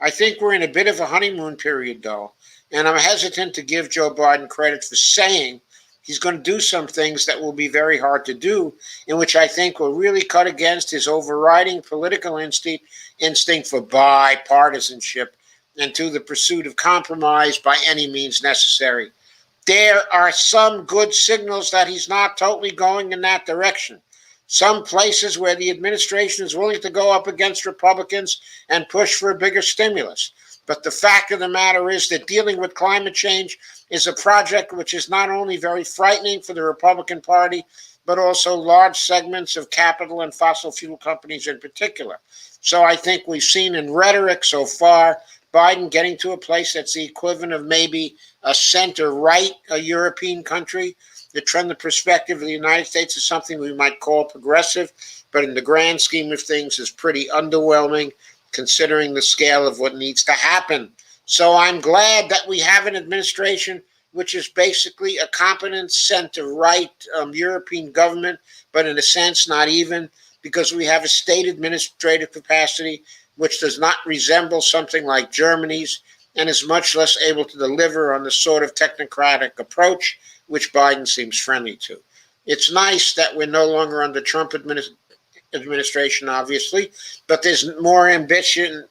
I think we're in a bit of a honeymoon period, though, and I'm hesitant to give Joe Biden credit for saying he's going to do some things that will be very hard to do, in which I think will really cut against his overriding political instinct for bipartisanship and to the pursuit of compromise by any means necessary. There are some good signals that he's not totally going in that direction. Some places where the administration is willing to go up against Republicans and push for a bigger stimulus. But the fact of the matter is that dealing with climate change is a project which is not only very frightening for the Republican Party, but also large segments of capital and fossil fuel companies in particular. So I think we've seen in rhetoric so far Biden getting to a place that's the equivalent of maybe a center-right, a European country. From the perspective of the United States is something we might call progressive, but in the grand scheme of things is pretty underwhelming considering the scale of what needs to happen. So I'm glad that we have an administration which is basically a competent center-right European government, but in a sense not even, because we have a state administrative capacity which does not resemble something like Germany's and is much less able to deliver on the sort of technocratic approach which Biden seems friendly to. It's nice that we're no longer under Trump administration, obviously, but there's more ambition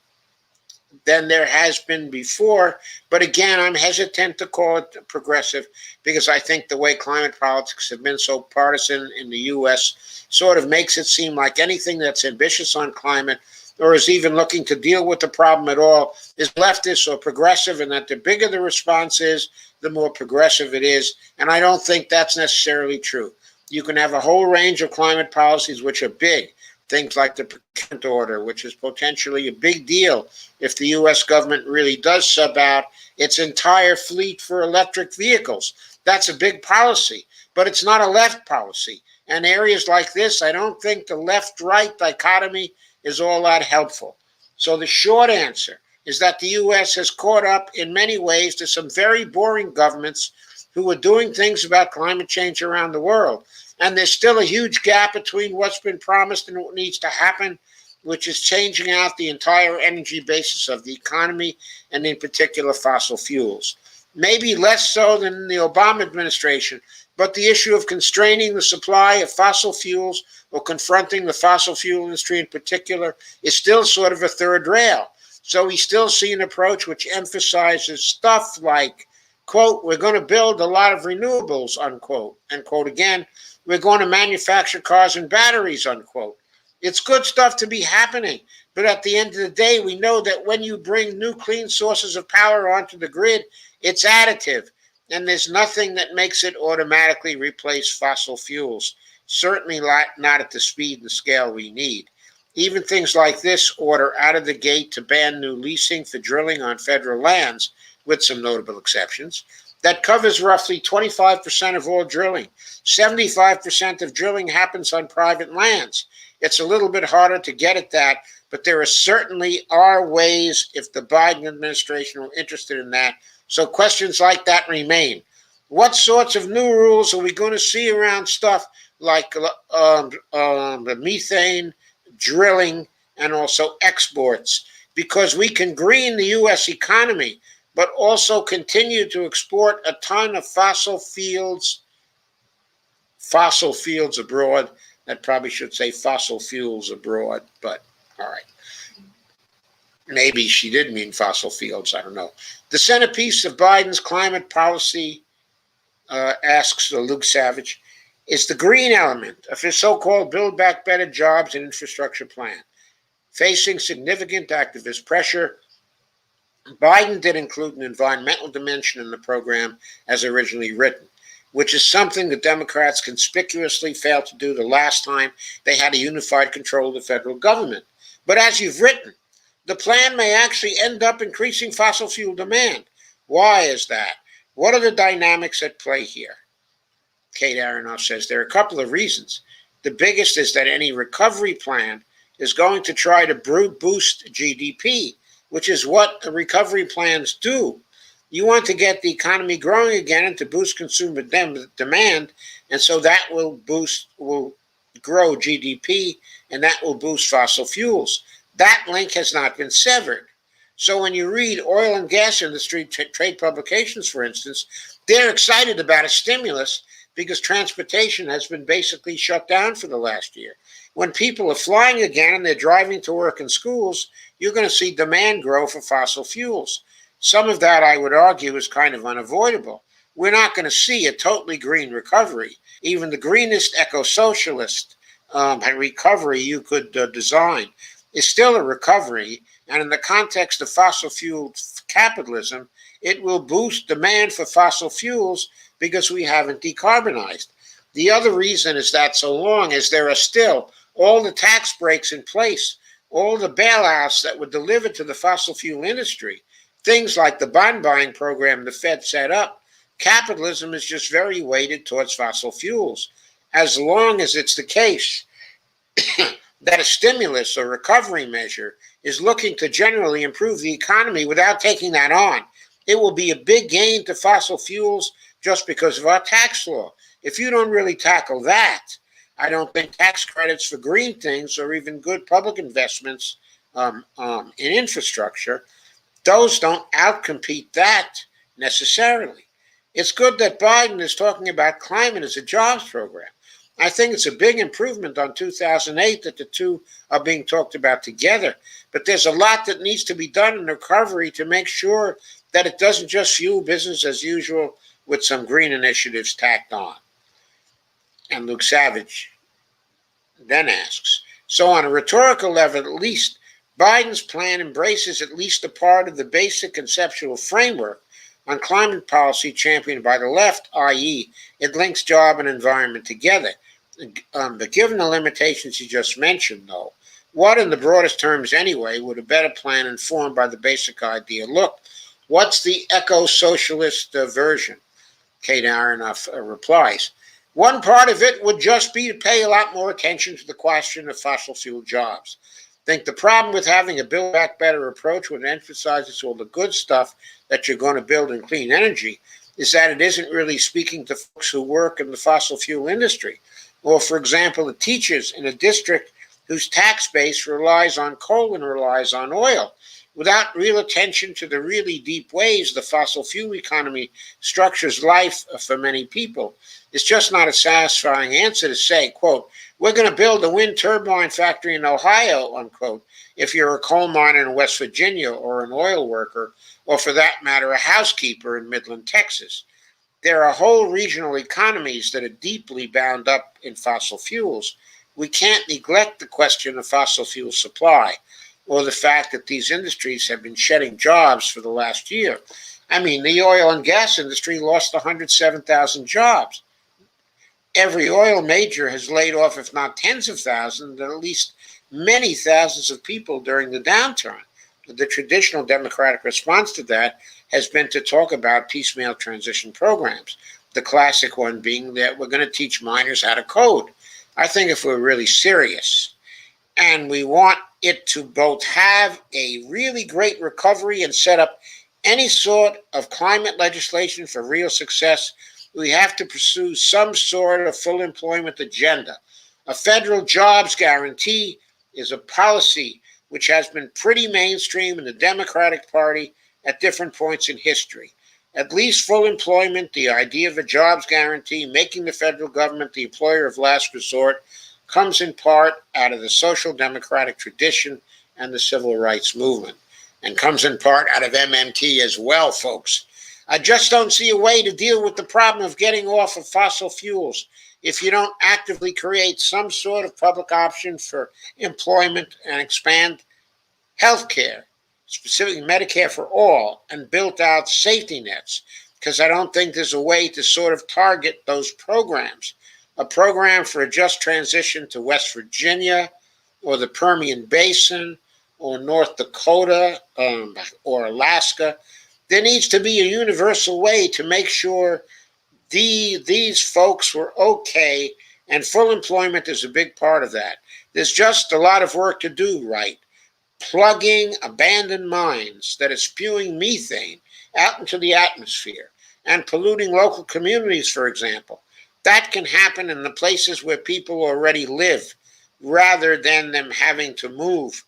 than there has been before. But again, I'm hesitant to call it progressive because I think the way climate politics have been so partisan in the U.S. sort of makes it seem like anything that's ambitious on climate or is even looking to deal with the problem at all is leftist or progressive, and that the bigger the response is, the more progressive it is. And I don't think that's necessarily true. You can have a whole range of climate policies which are big, things like the procurement order, which is potentially a big deal if the U.S. government really does sub out its entire fleet for electric vehicles. That's a big policy, but it's not a left policy. And areas like this, I don't think the left-right dichotomy is all that helpful. So the short answer is that the U.S. has caught up in many ways to some very boring governments who are doing things about climate change around the world. And there's still a huge gap between what's been promised and what needs to happen, which is changing out the entire energy basis of the economy, and in particular fossil fuels. Maybe less so than the Obama administration, but the issue of constraining the supply of fossil fuels or confronting the fossil fuel industry in particular is still sort of a third rail. So we still see an approach which emphasizes stuff like, quote, we're going to build a lot of renewables, unquote, and quote again, we're going to manufacture cars and batteries, unquote. It's good stuff to be happening, but at the end of the day, we know that when you bring new clean sources of power onto the grid, it's additive, and there's nothing that makes it automatically replace fossil fuels, certainly not at the speed and scale we need. Even things like this order out of the gate to ban new leasing for drilling on federal lands, with some notable exceptions, that covers roughly 25% of all drilling. 75% of drilling happens on private lands. It's a little bit harder to get at that, but there certainly are ways if the Biden administration were interested in that. So questions like that remain. What sorts of new rules are we going to see around stuff like the methane, drilling, and also exports? Because we can green the U.S. economy, but also continue to export a ton of fossil fields abroad. That probably should say fossil fuels abroad, but all right. Maybe she did mean fossil fields, I don't know. The centerpiece of Biden's climate policy, asks Luke Savage, is the green element of his so-called Build Back Better jobs and infrastructure plan. Facing significant activist pressure, Biden did include an environmental dimension in the program as originally written, which is something the Democrats conspicuously failed to do the last time they had a unified control of the federal government. But as you've written, the plan may actually end up increasing fossil fuel demand. Why is that? What are the dynamics at play here? Kate Aronoff says there are a couple of reasons. The biggest is that any recovery plan is going to try to boost GDP, which is what the recovery plans do. You want to get the economy growing again and to boost consumer demand, and so that will grow GDP, and that will boost fossil fuels. That link has not been severed. So when you read oil and gas industry trade publications, for instance, they're excited about a stimulus because transportation has been basically shut down for the last year. When people are flying again and they're driving to work and schools, you're going to see demand grow for fossil fuels. Some of that, I would argue, is kind of unavoidable. We're not going to see a totally green recovery. Even the greenest eco-socialist recovery you could design is still a recovery. And in the context of fossil fuel capitalism, it will boost demand for fossil fuels because we haven't decarbonized. The other reason is that so long as there are still all the tax breaks in place, all the bailouts that were delivered to the fossil fuel industry, things like the bond buying program the Fed set up, capitalism is just very weighted towards fossil fuels. As long as it's the case that a stimulus or recovery measure is looking to generally improve the economy without taking that on, it will be a big gain to fossil fuels just because of our tax law. If you don't really tackle that, I don't think tax credits for green things or even good public investments in infrastructure, those don't outcompete that necessarily. It's good that Biden is talking about climate as a jobs program. I think it's a big improvement on 2008 that the two are being talked about together. But there's a lot that needs to be done in recovery to make sure that it doesn't just fuel business as usual with some green initiatives tacked on. And Luke Savage then asks, so on a rhetorical level, at least, Biden's plan embraces at least a part of the basic conceptual framework on climate policy championed by the left, i.e., it links job and environment together. But given the limitations you just mentioned, though, what in the broadest terms anyway would a better plan informed by the basic idea look? What's the eco-socialist version? Kate Aronoff replies, one part of it would just be to pay a lot more attention to the question of fossil fuel jobs. I think the problem with having a Build Back Better approach, which emphasizes all the good stuff that you're going to build in clean energy, is that it isn't really speaking to folks who work in the fossil fuel industry. Or, for example, the teachers in a district whose tax base relies on coal and relies on oil, without real attention to the really deep ways the fossil fuel economy structures life for many people. It's just not a satisfying answer to say, quote, we're going to build a wind turbine factory in Ohio, unquote, if you're a coal miner in West Virginia or an oil worker, or for that matter, a housekeeper in Midland, Texas. There are whole regional economies that are deeply bound up in fossil fuels. We can't neglect the question of fossil fuel supply or the fact that these industries have been shedding jobs for the last year. I mean, the oil and gas industry lost 107,000 jobs. Every oil major has laid off, if not tens of thousands, at least many thousands of people during the downturn. The traditional Democratic response to that has been to talk about piecemeal transition programs, the classic one being that we're going to teach miners how to code. I think if we're really serious and we want it to both have a really great recovery and set up any sort of climate legislation for real success, we have to pursue some sort of full employment agenda. A federal jobs guarantee is a policy which has been pretty mainstream in the Democratic Party at different points in history. At least full employment, the idea of a jobs guarantee, making the federal government the employer of last resort, comes in part out of the social democratic tradition and the civil rights movement, and comes in part out of MMT as well, folks. I just don't see a way to deal with the problem of getting off of fossil fuels if you don't actively create some sort of public option for employment and expand health care. specifically Medicare for all, and built out safety nets, because I don't think there's a way to sort of target those programs. A program for a just transition to West Virginia or the Permian Basin or North Dakota or Alaska. There needs to be a universal way to make sure these folks were okay, and full employment is a big part of that. There's just a lot of work to do, right? Plugging abandoned mines that are spewing methane out into the atmosphere and polluting local communities, for example. That can happen in the places where people already live, rather than them having to move.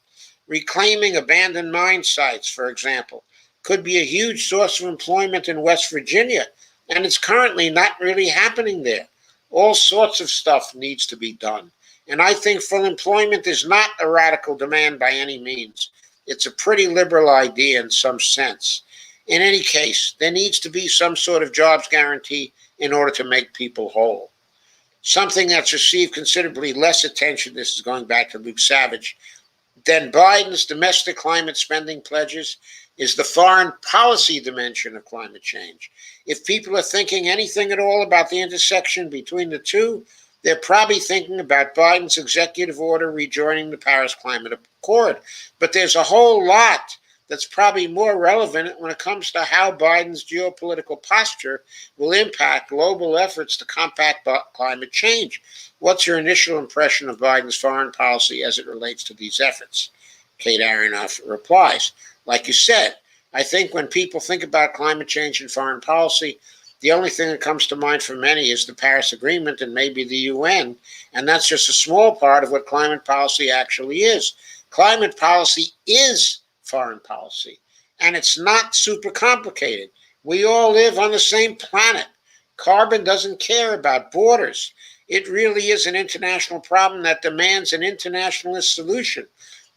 Reclaiming abandoned mine sites, for example, could be a huge source of employment in West Virginia, and it's currently not really happening there. All sorts of stuff needs to be done. And I think full employment is not a radical demand by any means. It's a pretty liberal idea in some sense. In any case, there needs to be some sort of jobs guarantee in order to make people whole. Something that's received considerably less attention, this is going back to Luke Savage, than Biden's domestic climate spending pledges is the foreign policy dimension of climate change. If people are thinking anything at all about the intersection between the two, they're probably thinking about Biden's executive order rejoining the Paris Climate Accord. But there's a whole lot that's probably more relevant when it comes to how Biden's geopolitical posture will impact global efforts to combat climate change. What's your initial impression of Biden's foreign policy as it relates to these efforts? Kate Aronoff replies, like you said, I think when people think about climate change and foreign policy, the only thing that comes to mind for many is the Paris Agreement and maybe the UN, and that's just a small part of what climate policy actually is. Climate policy is foreign policy, and it's not super complicated. We all live on the same planet. Carbon doesn't care about borders. It really is an international problem that demands an internationalist solution.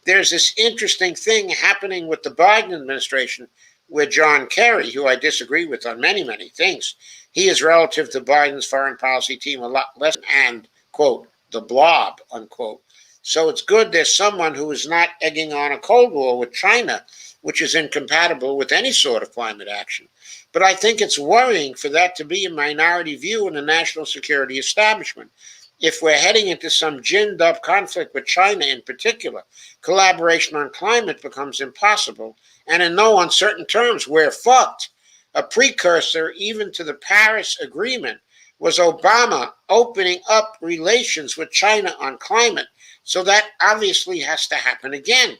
There's this interesting thing happening with the Biden administration with John Kerry, who I disagree with on many, many things. He is relative to Biden's foreign policy team a lot less, and, quote, the blob, unquote. So it's good there's someone who is not egging on a Cold War with China, which is incompatible with any sort of climate action. But I think it's worrying for that to be a minority view in the national security establishment. If we're heading into some ginned up conflict with China in particular, collaboration on climate becomes impossible, and in no uncertain terms, we're fucked. A precursor even to the Paris Agreement was Obama opening up relations with China on climate. So that obviously has to happen again.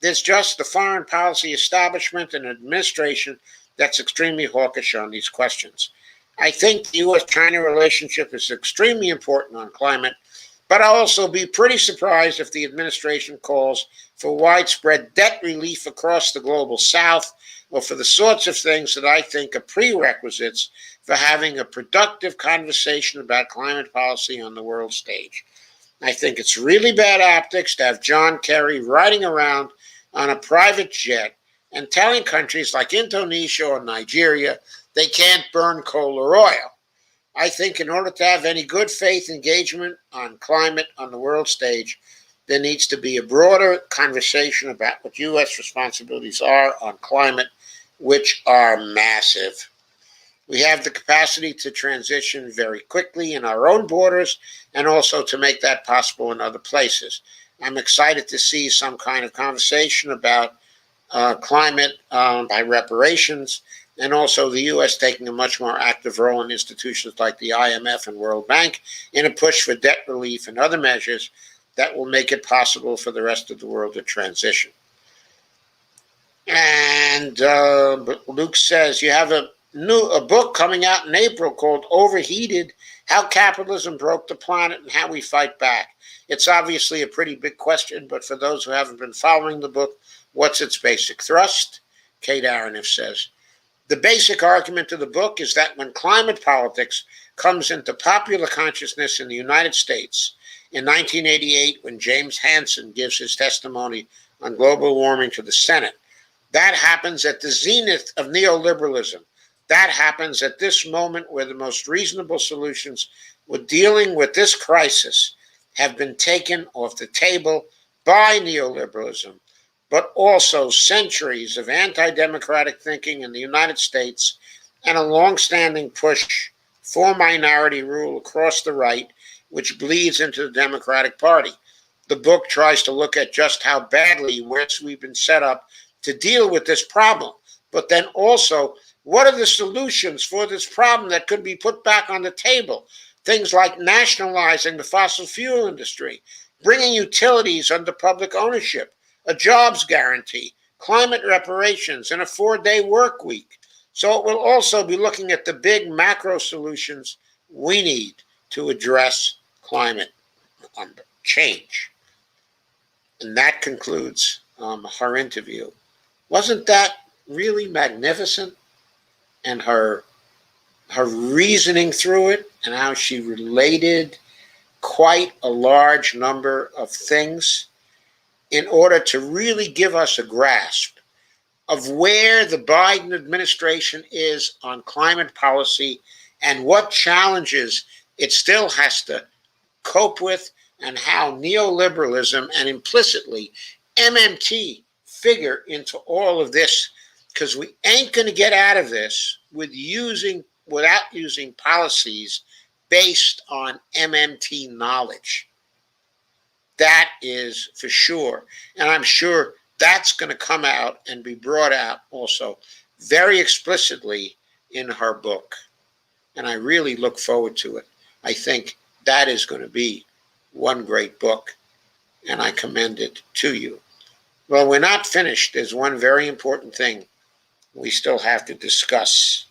There's just the foreign policy establishment and administration that's extremely hawkish on these questions. I think the U.S.-China relationship is extremely important on climate, but I'll also be pretty surprised if the administration calls for widespread debt relief across the global south, or for the sorts of things that I think are prerequisites for having a productive conversation about climate policy on the world stage. I think it's really bad optics to have John Kerry riding around on a private jet and telling countries like Indonesia or Nigeria they can't burn coal or oil. I think in order to have any good faith engagement on climate on the world stage, there needs to be a broader conversation about what U.S. responsibilities are on climate, which are massive. We have the capacity to transition very quickly in our own borders and also to make that possible in other places. I'm excited to see some kind of conversation about climate by reparations, and also the U.S. taking a much more active role in institutions like the IMF and World Bank in a push for debt relief and other measures that will make it possible for the rest of the world to transition. And Luke says, you have a book coming out in April called Overheated, How Capitalism Broke the Planet and How We Fight Back. It's obviously a pretty big question, but for those who haven't been following the book, what's its basic thrust? Kate Aronoff says, the basic argument of the book is that when climate politics comes into popular consciousness in the United States in 1988, when James Hansen gives his testimony on global warming to the Senate, that happens at the zenith of neoliberalism. That happens at this moment where the most reasonable solutions with dealing with this crisis have been taken off the table by neoliberalism, but also centuries of anti-democratic thinking in the United States and a long-standing push for minority rule across the right, which bleeds into the Democratic Party. The book tries to look at just how badly we've been set up to deal with this problem, but then also what are the solutions for this problem that could be put back on the table? Things like nationalizing the fossil fuel industry, bringing utilities under public ownership, a jobs guarantee, climate reparations, and a 4-day work week. So it will also be looking at the big macro solutions we need to address climate change. And that concludes her interview. Wasn't that really magnificent? And her reasoning through it, and how she related quite a large number of things in order to really give us a grasp of where the Biden administration is on climate policy and what challenges it still has to cope with, and how neoliberalism and implicitly MMT figure into all of this, because we ain't going to get out of this without using policies based on MMT knowledge. That is for sure. And I'm sure that's going to come out and be brought out also very explicitly in her book. And I really look forward to it. I think that is going to be one great book, and I commend it to you. Well, we're not finished. There's one very important thing we still have to discuss.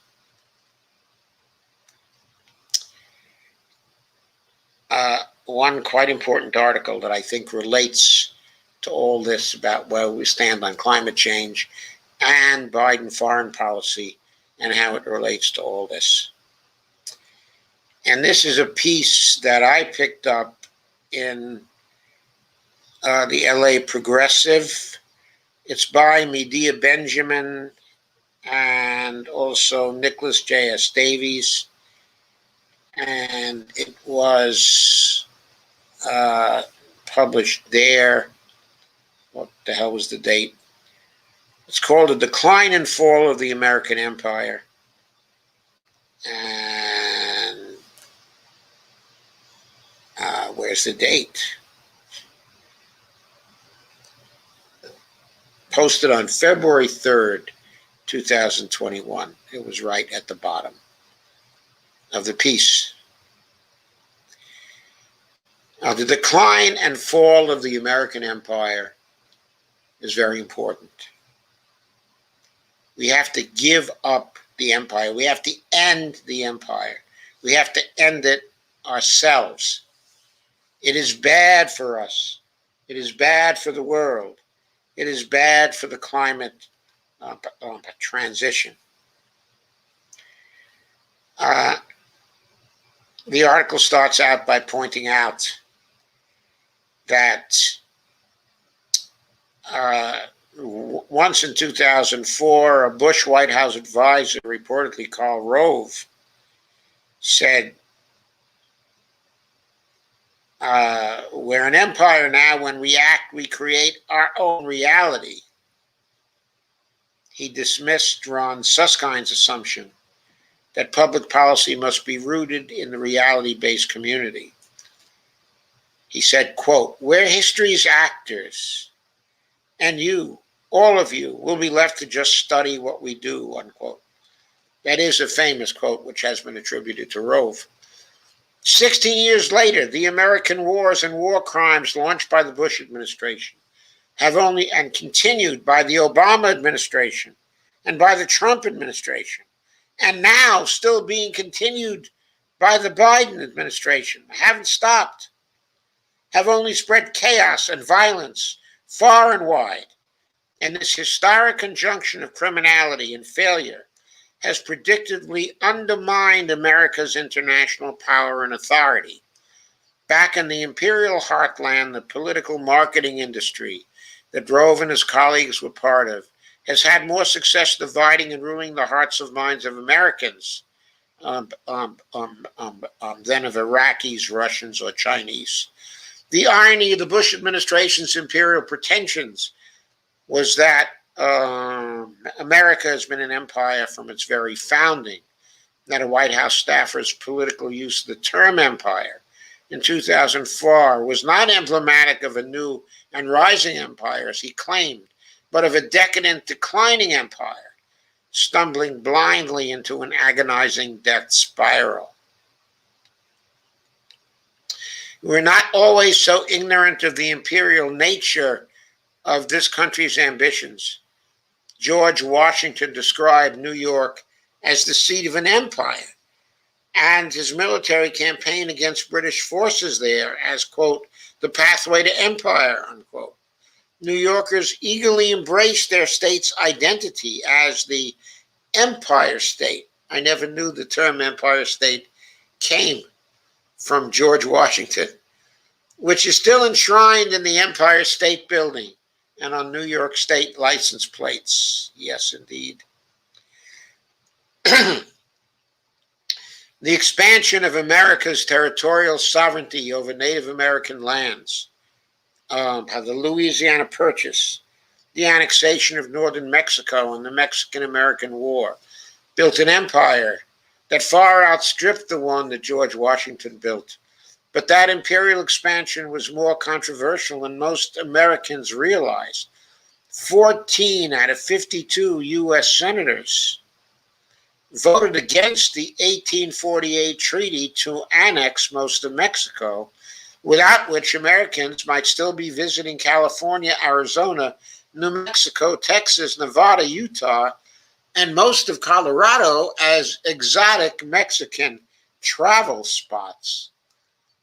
One quite important article that I think relates to all this about where we stand on climate change and Biden foreign policy and how it relates to all this. And this is a piece that I picked up in the LA Progressive. It's by Medea Benjamin and also Nicholas J.S. Davies. And it was published there. What the hell was the date? It's called The Decline and Fall of the American Empire. And where's the date? Posted on February 3rd, 2021. It was right at the bottom of the piece. The decline and fall of the American empire is very important. We have to give up the empire. We have to end the empire. We have to end it ourselves. It is bad for us. It is bad for the world. It is bad for the climate transition. The article starts out by pointing out that once in 2004, a Bush White House advisor, reportedly Karl Rove, said, we're an empire now. When we act, we create our own reality. He dismissed Ron Suskind's assumption that public policy must be rooted in the reality-based community. He said, quote, we're history's actors, and you, all of you, will be left to just study what we do, unquote. That is a famous quote which has been attributed to Rove. 16 years later, the American wars and war crimes launched by the Bush administration have only, and continued by the Obama administration and by the Trump administration, and now still being continued by the Biden administration, haven't stopped, have only spread chaos and violence far and wide. And this historic conjunction of criminality and failure has predictably undermined America's international power and authority. Back in the imperial heartland, the political marketing industry that Rove and his colleagues were part of has had more success dividing and ruling the hearts and minds of Americans than of Iraqis, Russians, or Chinese. The irony of the Bush administration's imperial pretensions was that America has been an empire from its very founding. That a White House staffer's political use of the term empire in 2004 was not emblematic of a new and rising empire, as he claimed, but of a decadent, declining empire, stumbling blindly into an agonizing death spiral. We're not always so ignorant of the imperial nature of this country's ambitions. George Washington described New York as the seat of an empire, and his military campaign against British forces there as, quote, the pathway to empire, unquote. New Yorkers eagerly embraced their state's identity as the Empire State. I never knew the term Empire State came from George Washington, which is still enshrined in the Empire State Building and on New York State license plates. Yes, indeed. The expansion of America's territorial sovereignty over Native American lands, the Louisiana Purchase, the annexation of northern Mexico and the Mexican-American War, built an empire that far outstripped the one that George Washington built. But that imperial expansion was more controversial than most Americans realized. 14 out of 52 U.S. senators voted against the 1848 treaty to annex most of Mexico, without which Americans might still be visiting California, Arizona, New Mexico, Texas, Nevada, Utah, and most of Colorado as exotic Mexican travel spots.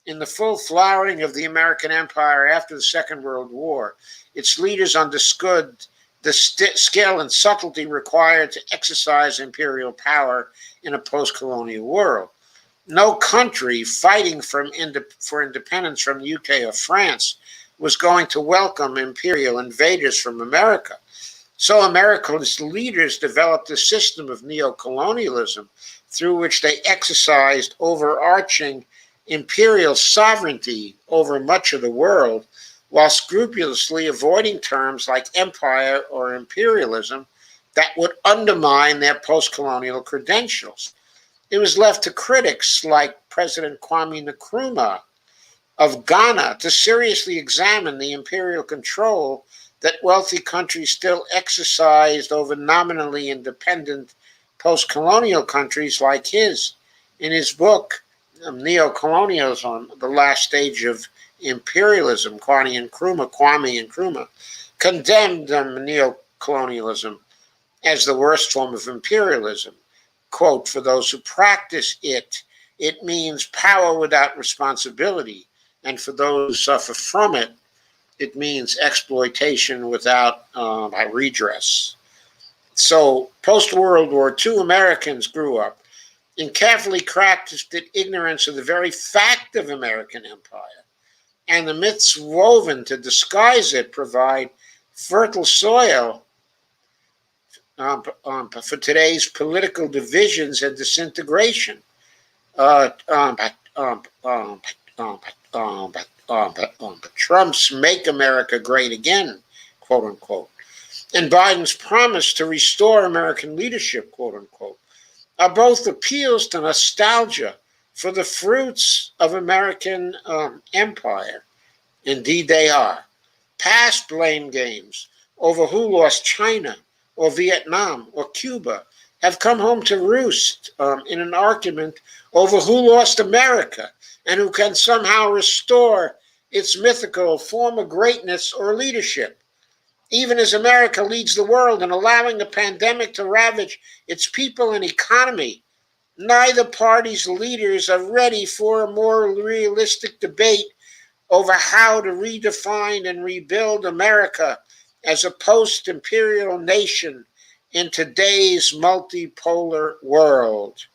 In the full flowering of the American empire after the Second World War, its leaders understood the skill and subtlety required to exercise imperial power in a post-colonial world. No country fighting for independence from the UK or France was going to welcome imperial invaders from America. So America's leaders developed a system of neocolonialism through which they exercised overarching imperial sovereignty over much of the world, while scrupulously avoiding terms like empire or imperialism that would undermine their post-colonial credentials. It was left to critics like President Kwame Nkrumah of Ghana to seriously examine the imperial control that wealthy countries still exercised over nominally independent post-colonial countries like his. In his book, Neocolonialism, The Last Stage of Imperialism, Kwame Nkrumah condemned neocolonialism as the worst form of imperialism. Quote, for those who practice it, it means power without responsibility. And for those who suffer from it, it means exploitation without redress. So post-World War II Americans grew up in carefully practiced ignorance of the very fact of American empire. And the myths woven to disguise it provide fertile soil for today's political divisions and disintegration. Trump's "Make America Great Again," quote unquote, and Biden's promise to restore American leadership, quote unquote, are both appeals to nostalgia for the fruits of American empire. Indeed, they are. Past blame games over who lost China or Vietnam or Cuba have come home to roost in an argument over who lost America and who can somehow restore its mythical former greatness or leadership. Even as America leads the world in allowing the pandemic to ravage its people and economy, neither party's leaders are ready for a more realistic debate over how to redefine and rebuild America as a post-imperial nation in today's multipolar world.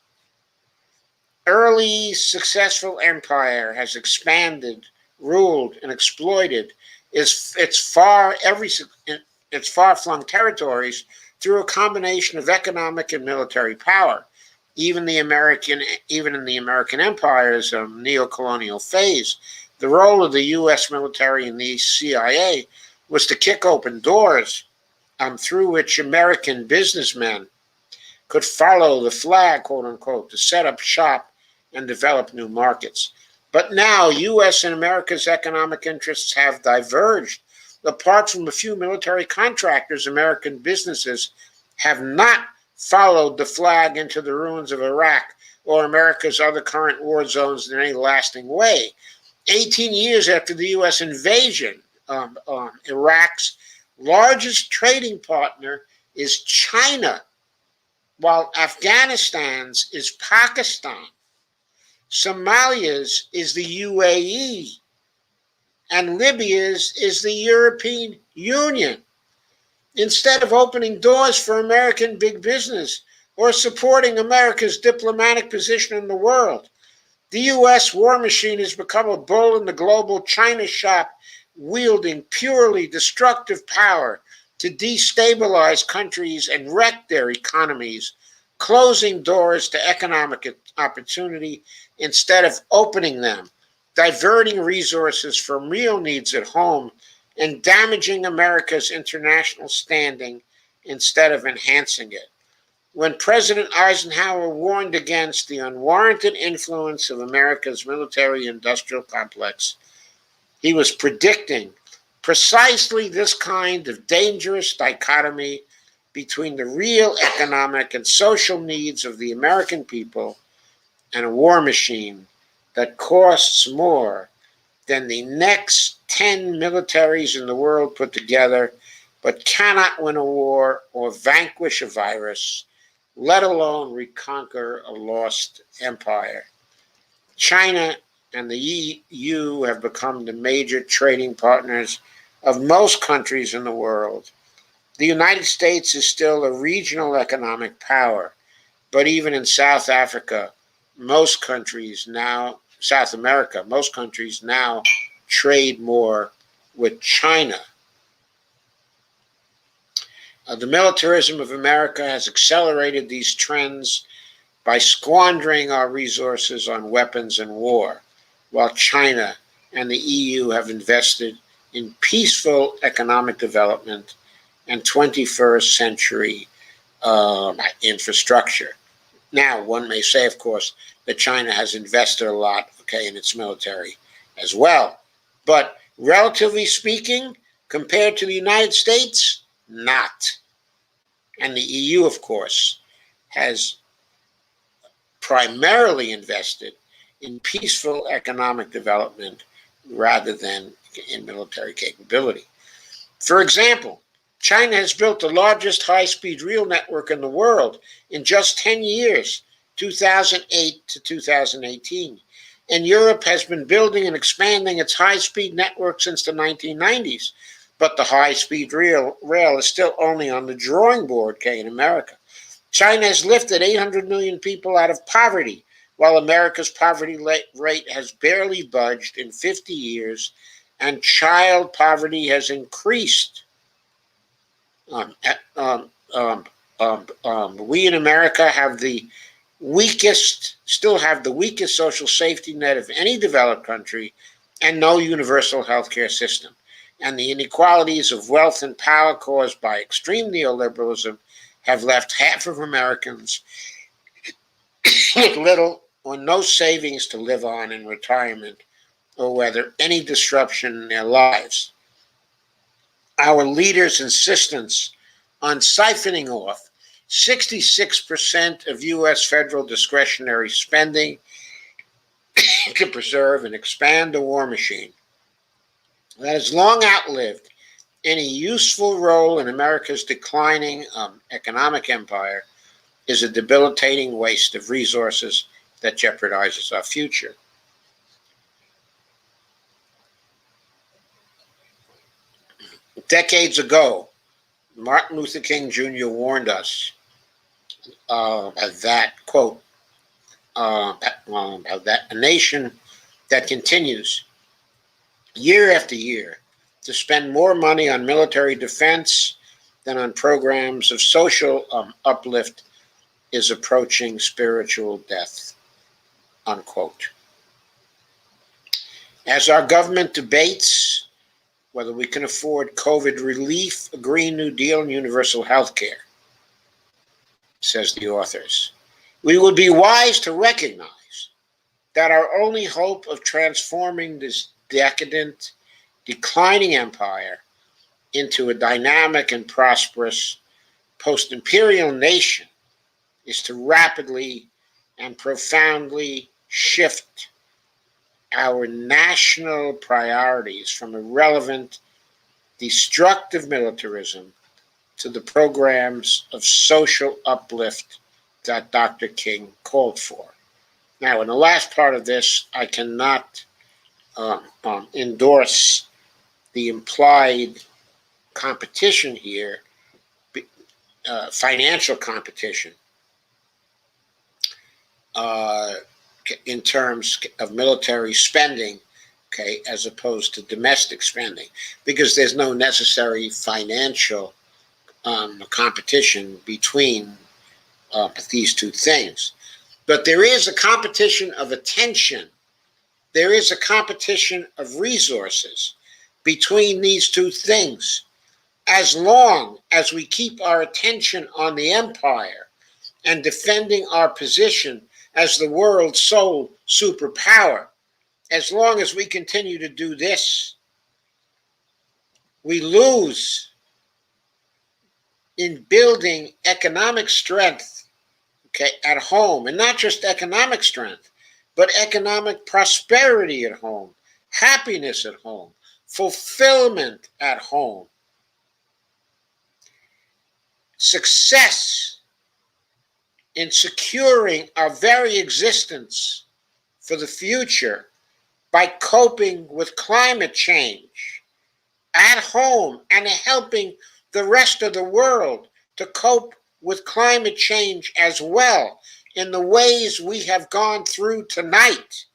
Early successful empire has expanded, ruled, and exploited its far-flung territories through a combination of economic and military power. Even in the American empire's neo-colonial phase, the role of the U.S. military and the CIA was to kick open doors through which American businessmen could follow the flag, quote unquote, to set up shop and develop new markets. But now, U.S. and America's economic interests have diverged. Apart from a few military contractors, American businesses have not followed the flag into the ruins of Iraq or America's other current war zones in any lasting way. 18 years after the U.S. invasion, Iraq's largest trading partner is China, while Afghanistan's is Pakistan. Somalia's is the UAE, and Libya's is the European Union. Instead of opening doors for American big business or supporting America's diplomatic position in the world, the U.S. war machine has become a bull in the global China shop, wielding purely destructive power to destabilize countries and wreck their economies, closing doors to economic opportunity instead of opening them, diverting resources from real needs at home, and damaging America's international standing instead of enhancing it. When President Eisenhower warned against the unwarranted influence of America's military-industrial complex, he was predicting precisely this kind of dangerous dichotomy between the real economic and social needs of the American people and a war machine that costs more than the next 10 militaries in the world put together, but cannot win a war or vanquish a virus, let alone reconquer a lost empire. China and the EU have become the major trading partners of most countries in the world. The United States is still a regional economic power, but even in South America, most countries now trade more with China. The militarism of America has accelerated these trends by squandering our resources on weapons and war, while China and the EU have invested in peaceful economic development and 21st century infrastructure. Now, one may say, of course, that China has invested a lot, in its military as well. But relatively speaking, compared to the United States, not. And the EU, of course, has primarily invested in peaceful economic development rather than in military capability. For example, China has built the largest high-speed rail network in the world in just 10 years, 2008 to 2018. And Europe has been building and expanding its high-speed network since the 1990s. But the high-speed rail is still only on the drawing board, in America. China has lifted 800 million people out of poverty, while America's poverty rate has barely budged in 50 years, and child poverty has increased. We in America have still have the weakest social safety net of any developed country, and no universal healthcare system. And the inequalities of wealth and power caused by extreme neoliberalism have left half of Americans with little or no savings to live on in retirement, or whether any disruption in their lives. Our leaders' insistence on siphoning off 66% of U.S. federal discretionary spending to preserve and expand the war machine that has long outlived any useful role in America's declining economic empire is a debilitating waste of resources that jeopardizes our future. Decades ago, Martin Luther King Jr. warned us that, quote, that a nation that continues year after year to spend more money on military defense than on programs of social uplift is approaching spiritual death, unquote. As our government debates whether we can afford COVID relief, a Green New Deal, and universal health care, says the authors. We would be wise to recognize that our only hope of transforming this decadent, declining empire into a dynamic and prosperous post-imperial nation is to rapidly and profoundly shift our national priorities from irrelevant, destructive militarism to the programs of social uplift that Dr. King called for. Now, in the last part of this, I cannot endorse the implied competition here, financial competition, in terms of military spending, okay, as opposed to domestic spending, because there's no necessary financial competition between these two things. But there is a competition of attention. There is a competition of resources between these two things. As long as we keep our attention on the empire and defending our position as the world's sole superpower, as long as we continue to do this, we lose in building economic strength, okay, at home, and not just economic strength, but economic prosperity at home, happiness at home, fulfillment at home, success in securing our very existence for the future by coping with climate change at home and helping the rest of the world to cope with climate change as well in the ways we have gone through tonight.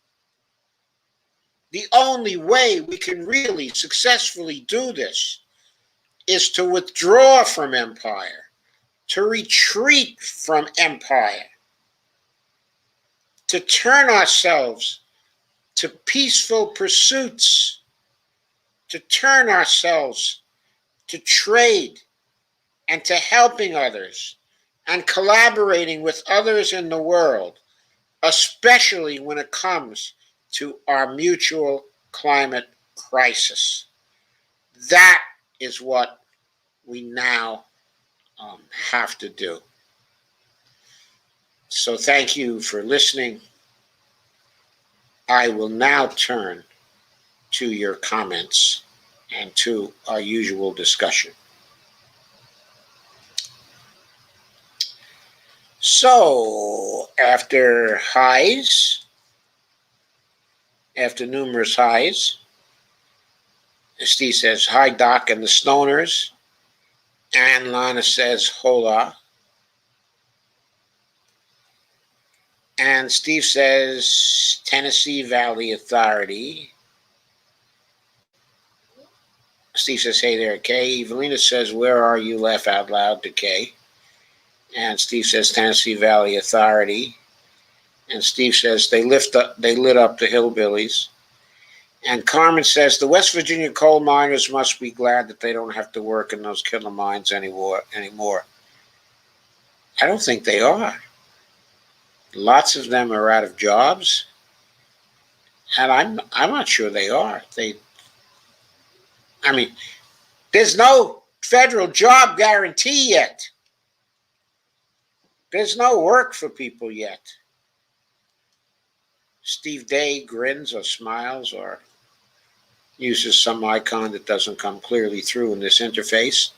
The only way we can really successfully do this is to withdraw from empire, to retreat from empire, to turn ourselves to peaceful pursuits, to turn ourselves to trade and to helping others and collaborating with others in the world, especially when it comes to our mutual climate crisis. That is what we now have to do. So thank you for listening. I will now turn to your comments and to our usual discussion. So, after numerous highs, Steve says, "Hi, Doc and the Stoners." And Lana says, "Hola." And Steve says, "Tennessee Valley Authority." Steve says, "Hey there, Kay." Evelina says, "Where are you?" Laugh out loud to Kay. And Steve says, "Tennessee Valley Authority." And Steve says, they lit up the hillbillies. And Carmen says, "The West Virginia coal miners must be glad that they don't have to work in those killer mines anymore. I don't think they are. Lots of them are out of jobs. And I'm not sure they are. There's no federal job guarantee yet. There's no work for people yet." Steve Day grins or smiles or uses some icon that doesn't come clearly through in this interface.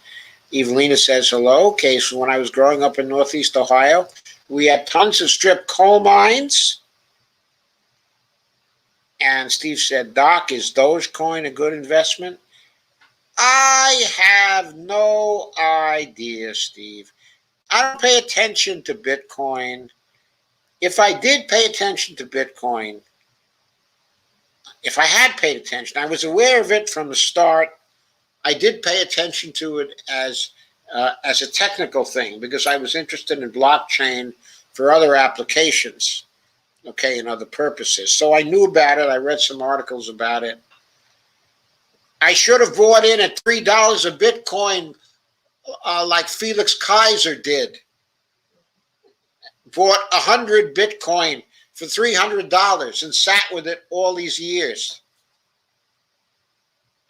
Evelina says, "Hello. Okay, so when I was growing up in Northeast Ohio, we had tons of strip coal mines." And Steve said, "Doc, is Dogecoin a good investment?" I have no idea, Steve. I don't pay attention to Bitcoin. If I did pay attention to Bitcoin, if I had paid attention, I was aware of it from the start. I did pay attention to it as a technical thing because I was interested in blockchain for other applications, okay, and other purposes. So I knew about it. I read some articles about it. I should have bought in at $3 a Bitcoin like Felix Kaiser did. Bought 100 Bitcoin for $300 and sat with it all these years.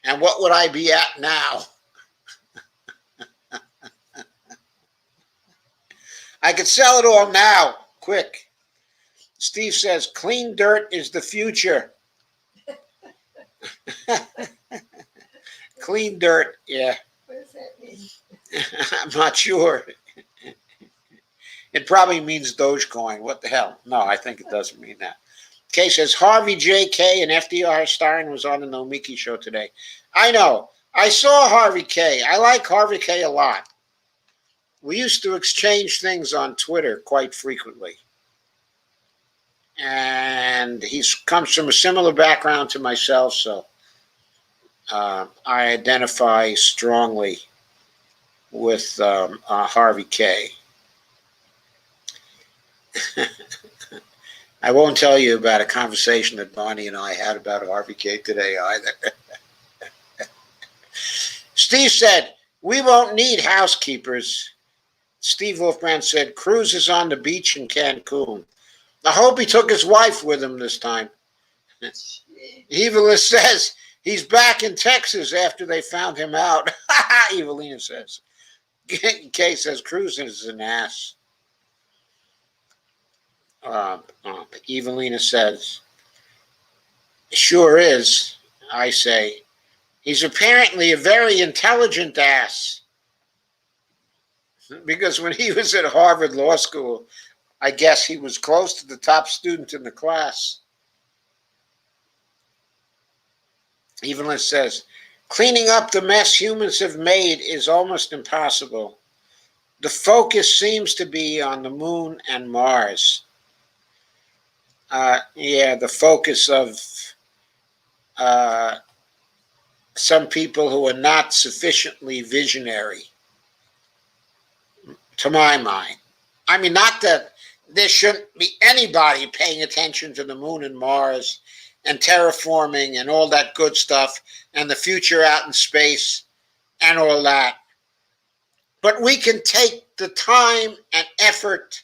And what would I be at now? I could sell it all now, quick. Steve says, clean dirt is the future. Clean dirt, yeah. What does that mean? I'm not sure. It probably means Dogecoin. What the hell? No, I think it doesn't mean that. Kay says, Harvey J.K. and FDR Stein was on the Nomiki show today. I know. I saw Harvey K. I like Harvey K. a lot. We used to exchange things on Twitter quite frequently. And he comes from a similar background to myself, so I identify strongly with Harvey K. I won't tell you about a conversation that Bonnie and I had about Harvey K today either. Steve said, we won't need housekeepers. Steve Wolfbrand said, Cruz is on the beach in Cancun. I hope he took his wife with him this time. Evelyn says, he's back in Texas after they found him out. Evelina says. Kay says, Cruz is an ass. Evelina says, sure is, I say. He's apparently a very intelligent ass. Because when he was at Harvard Law School, I guess he was close to the top student in the class. Evelyn says, cleaning up the mess humans have made is almost impossible. The focus seems to be on the moon and Mars. Yeah, the focus of some people who are not sufficiently visionary, to my mind. I mean, not that there shouldn't be anybody paying attention to the moon and Mars and terraforming and all that good stuff and the future out in space and all that. But we can take the time and effort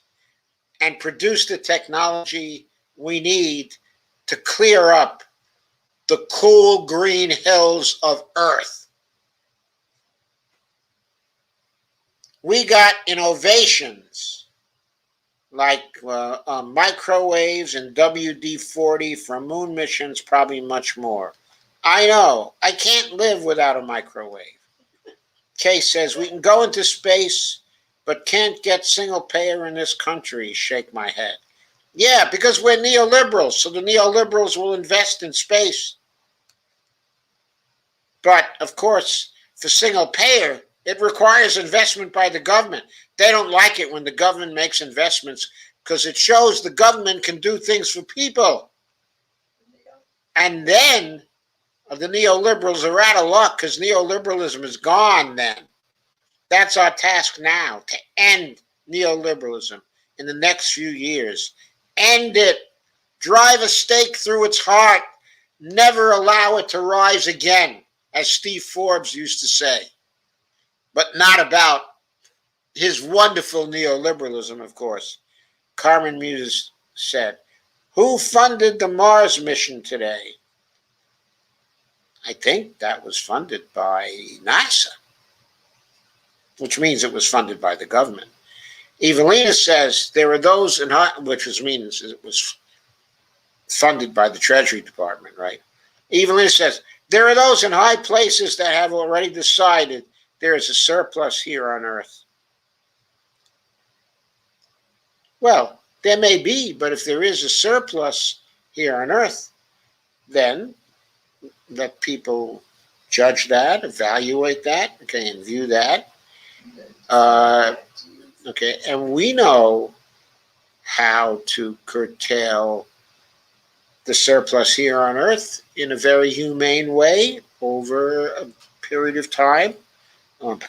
and produce the technology we need to clear up the cool green hills of Earth. We got innovations like microwaves and WD-40 from moon missions, probably much more. I know, I can't live without a microwave. Kay says, we can go into space, but can't get single payer in this country. Shake my head. Yeah, because we're neoliberals, so the neoliberals will invest in space. But, of course, for single payer, it requires investment by the government. They don't like it when the government makes investments because it shows the government can do things for people. And then the neoliberals are out of luck because neoliberalism is gone then. That's our task now, to end neoliberalism in the next few years. End it. Drive a stake through its heart. Never allow it to rise again, as Steve Forbes used to say. But not about his wonderful neoliberalism, of course. Carmen Muse said, who funded the Mars mission today? I think that was funded by NASA, which means it was funded by the government. Evelina says there are those in high, which means it was funded by the Treasury Department, right? Evelina says there are those in high places that have already decided there is a surplus here on Earth. Well, there may be, but if there is a surplus here on Earth, then let people judge that, evaluate that, okay, and view that. Okay, and we know how to curtail the surplus here on Earth in a very humane way over a period of time,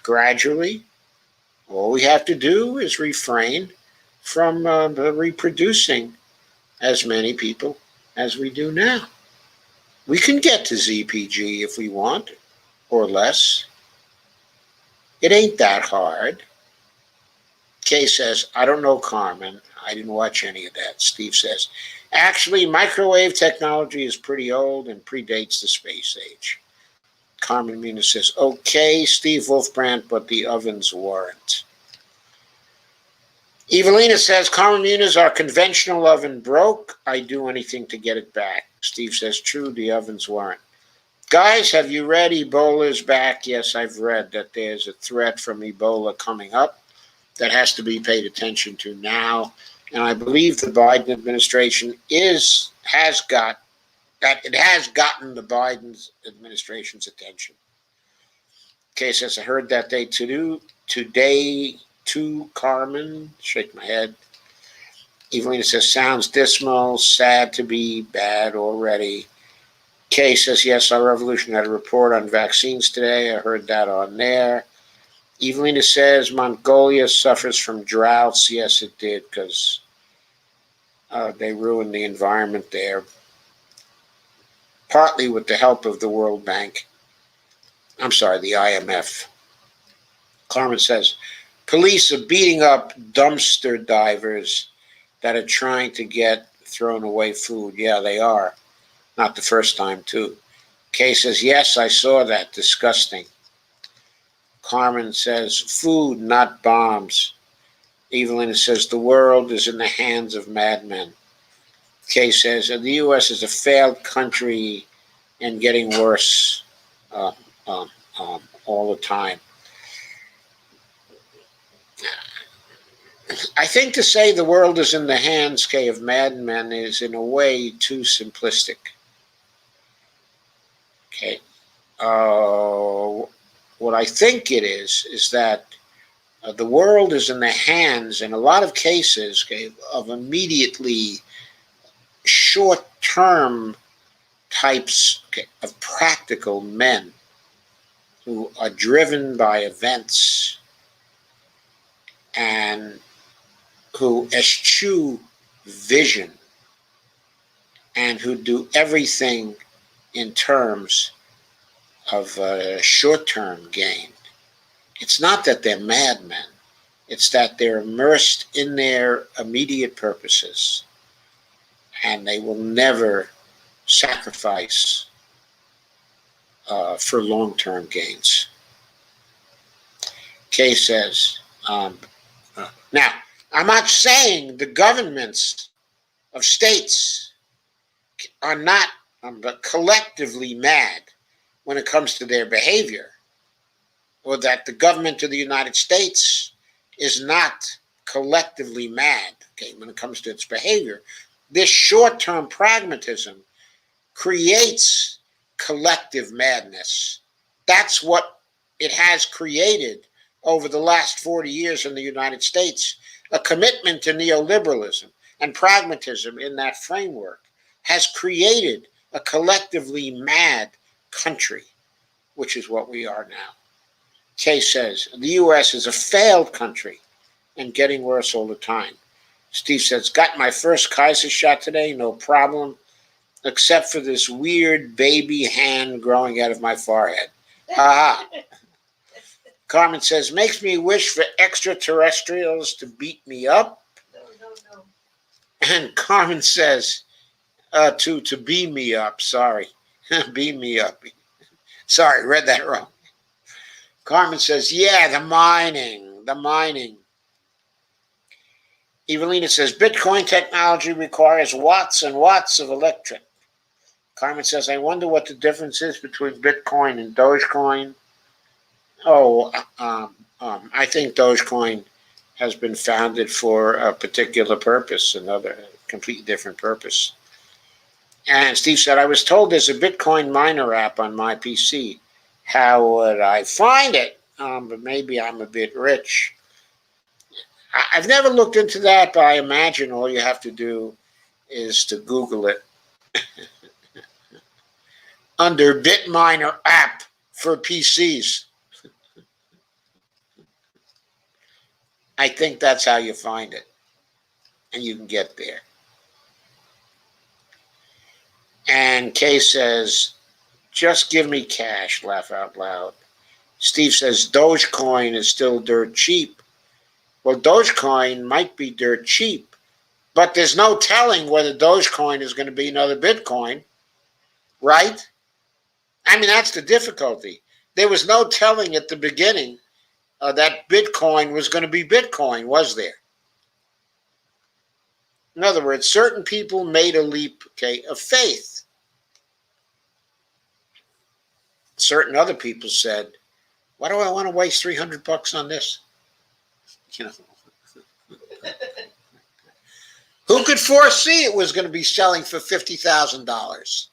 gradually. All we have to do is refrain from reproducing as many people as we do now. We can get to ZPG if we want. or less. It ain't that hard. Kay says, I don't know, Carmen. I didn't watch any of that. Steve says, actually, microwave technology is pretty old and predates the space age. Carmen Mina says, okay, Steve Wolfbrand, but the ovens weren't. Evelina says, Carmen Muniz, our conventional oven broke. I'd do anything to get it back. Steve says, true, the ovens weren't. Guys, have you read Ebola's back? Yes, I've read that there's a threat from Ebola coming up that has to be paid attention to now. And I believe the Biden administration has gotten the Biden administration's attention. Okay, says I heard that today too, Carmen. Shake my head. Evelina says, sounds dismal, sad to be bad already. Kay says, yes, our revolution had a report on vaccines today. I heard that on there. Evelina says, Mongolia suffers from droughts. Yes, it did, because they ruined the environment there, partly with the help of the World Bank. I'm sorry, the IMF. Carmen says, police are beating up dumpster divers that are trying to get thrown away food. Yeah, they are. Not the first time, too. Kay says, yes, I saw that. Disgusting. Carmen says, food, not bombs. Evelyn says, the world is in the hands of madmen. Kay says, the U.S. is a failed country and getting worse all the time. I think to say the world is in the hands, Kay, of madmen is in a way too simplistic. Okay. What I think it is that the world is in the hands, in a lot of cases, okay, of immediately short-term types, okay, of practical men who are driven by events and who eschew vision and who do everything in terms of short-term gain. It's not that they're madmen. It's that they're immersed in their immediate purposes, and they will never sacrifice for long-term gains. Kay says, now, I'm not saying the governments of states are not collectively mad when it comes to their behavior, or that the government of the United States is not collectively mad, okay, when it comes to its behavior. This short-term pragmatism creates collective madness. That's what it has created over the last 40 years in the United States. A commitment to neoliberalism and pragmatism in that framework has created a collectively mad country, which is what we are now. Kay says, the U.S. is a failed country and getting worse all the time. Steve says, got my first Kaiser shot today, no problem, except for this weird baby hand growing out of my forehead. Ha ha. Carmen says, makes me wish for extraterrestrials to beat me up. No. And Carmen says, to beam me up, sorry. Beam me up. Sorry, read that wrong. Carmen says, yeah, the mining. Evelina says, Bitcoin technology requires watts and watts of electric. Carmen says, I wonder what the difference is between Bitcoin and Dogecoin. I think Dogecoin has been founded for a particular purpose, another completely different purpose. And Steve said, I was told there's a Bitcoin miner app on my PC. How would I find it? But maybe I'm a bit rich. I've never looked into that, but I imagine all you have to do is to Google it under Bitminer app for PCs. I think that's how you find it, and you can get there. And Kay says, Just give me cash, laugh out loud. Steve says Dogecoin is still dirt cheap. Well, Dogecoin might be dirt cheap, but there's no telling whether Dogecoin is going to be another Bitcoin, right? I mean, that's the difficulty. There was no telling at the beginning that Bitcoin was going to be Bitcoin, was there? In other words, certain people made a leap, okay, of faith. Certain other people said, why do I want to waste $300 on this? You know, who could foresee it was going to be selling for $50,000?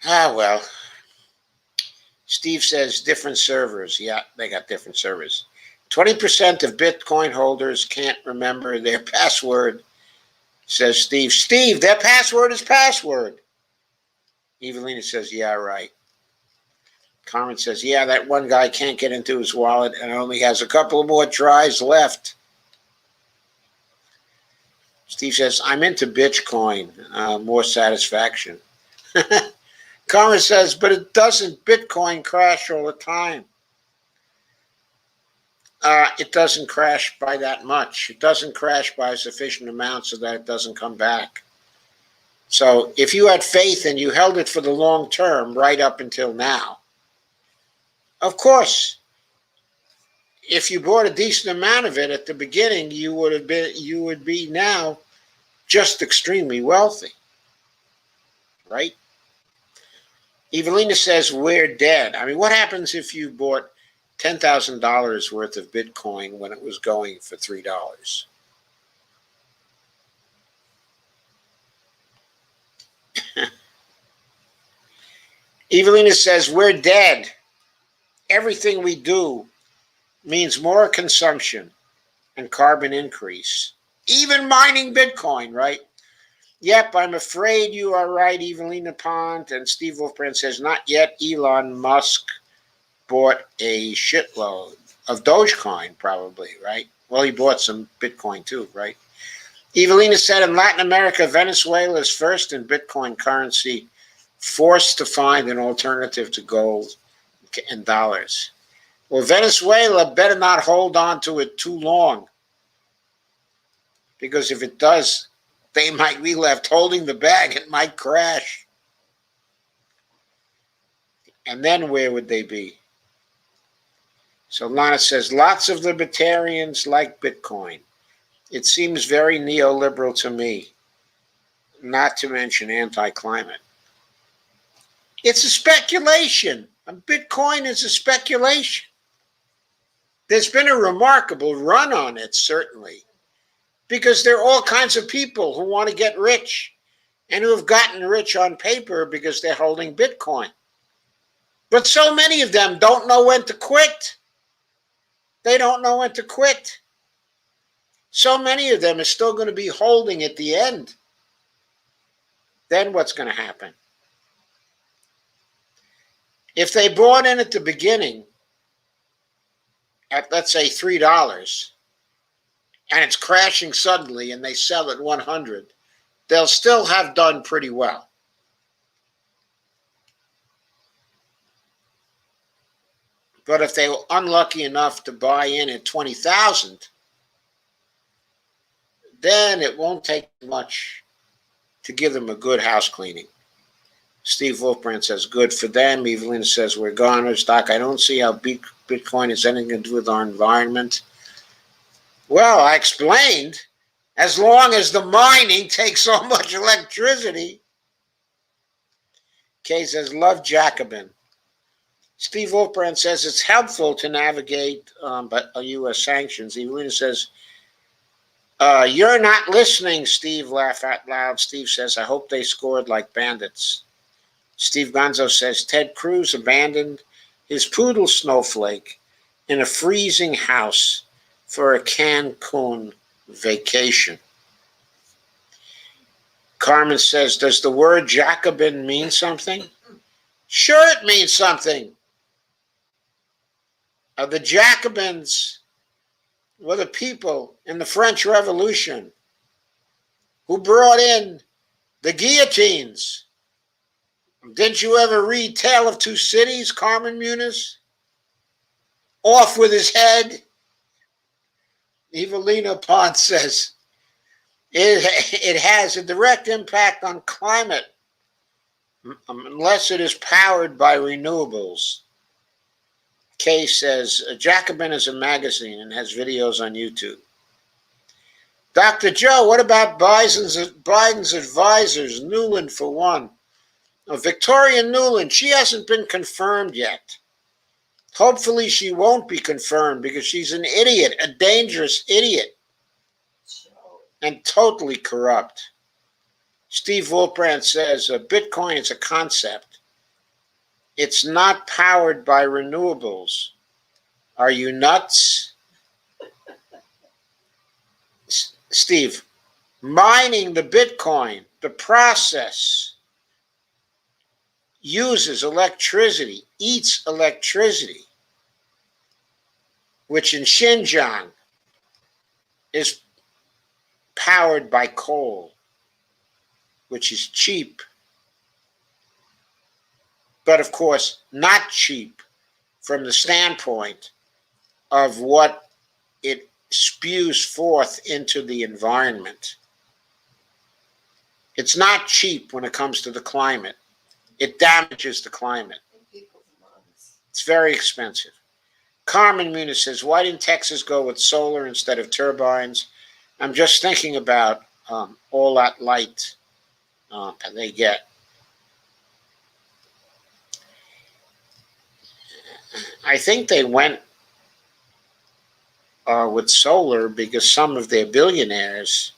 Ah, well. Steve says different servers. Yeah, they got different servers. 20% of Bitcoin holders can't remember their password, says Steve. Steve, their password is password. Evelina says, yeah, right. Carmen says, yeah, that one guy can't get into his wallet and only has a couple more tries left. Steve says, I'm into Bitcoin. More satisfaction. Carmen says, but it doesn't Bitcoin crash all the time. It doesn't crash by that much. It doesn't crash by a sufficient amount so that it doesn't come back. So if you had faith and you held it for the long term right up until now, of course, if you bought a decent amount of it at the beginning, you would be now just extremely wealthy, right? Evelina says, we're dead. I mean, what happens if you bought $10,000 worth of Bitcoin when it was going for $3? Evelina says, we're dead. Everything we do means more consumption and carbon increase. Even mining Bitcoin, right? Yep, I'm afraid you are right, Evelina Pont. And Steve Wolfbrand says, not yet. Elon Musk bought a shitload of Dogecoin, probably, right? Well, he bought some Bitcoin too, right? Evelina said, in Latin America, Venezuela is first in Bitcoin currency, forced to find an alternative to gold and dollars. Well, Venezuela better not hold on to it too long, because if it does, they might be left holding the bag. It might crash. And then where would they be? So Lana says, lots of libertarians like Bitcoin. It seems very neoliberal to me, not to mention anti-climate. It's a speculation. Bitcoin is a speculation. There's been a remarkable run on it, certainly, because there are all kinds of people who want to get rich and who have gotten rich on paper because they're holding Bitcoin. But so many of them don't know when to quit. They don't know when to quit. So many of them are still going to be holding at the end. Then what's going to happen? If they bought in at the beginning at, let's say, $3, and it's crashing suddenly and they sell at 100, they'll still have done pretty well. But if they were unlucky enough to buy in at 20,000, then it won't take much to give them a good house cleaning. Steve Wolfbrand says, good for them. Evelyn says, we're goners. Doc, I don't see how Bitcoin has anything to do with our environment. Well, I explained, as long as the mining takes so much electricity. Kay says, love Jacobin. Steve Wolfbrand says, it's helpful to navigate U.S. sanctions. Evelina says, you're not listening, Steve, laugh out loud. Steve says, I hope they scored like bandits. Steve Gonzo says, Ted Cruz abandoned his poodle Snowflake in a freezing house for a Cancun vacation. Carmen says, does the word Jacobin mean something? Sure, it means something. The Jacobins were the people in the French Revolution who brought in the guillotines. Didn't you ever read Tale of Two Cities, Carmen Muniz? Off with his head. Evelina Pont says, it has a direct impact on climate unless it is powered by renewables. Kay says, Jacobin is a magazine and has videos on YouTube. Dr. Joe, what about Biden's advisors, Nuland for one? Victoria Nuland, she hasn't been confirmed yet. Hopefully she won't be confirmed because she's an idiot, a dangerous idiot, and totally corrupt. Steve Wolfbrand says, Bitcoin is a concept. It's not powered by renewables. Are you nuts? Steve, mining the Bitcoin, the process uses electricity, eats electricity, which in Xinjiang is powered by coal, which is cheap, but of course not cheap from the standpoint of what it spews forth into the environment. It's not cheap when it comes to the climate. It damages the climate. It's very expensive. Carmen Muniz says, why didn't Texas go with solar instead of turbines? I'm just thinking about all that light they get. I think they went with solar because some of their billionaires,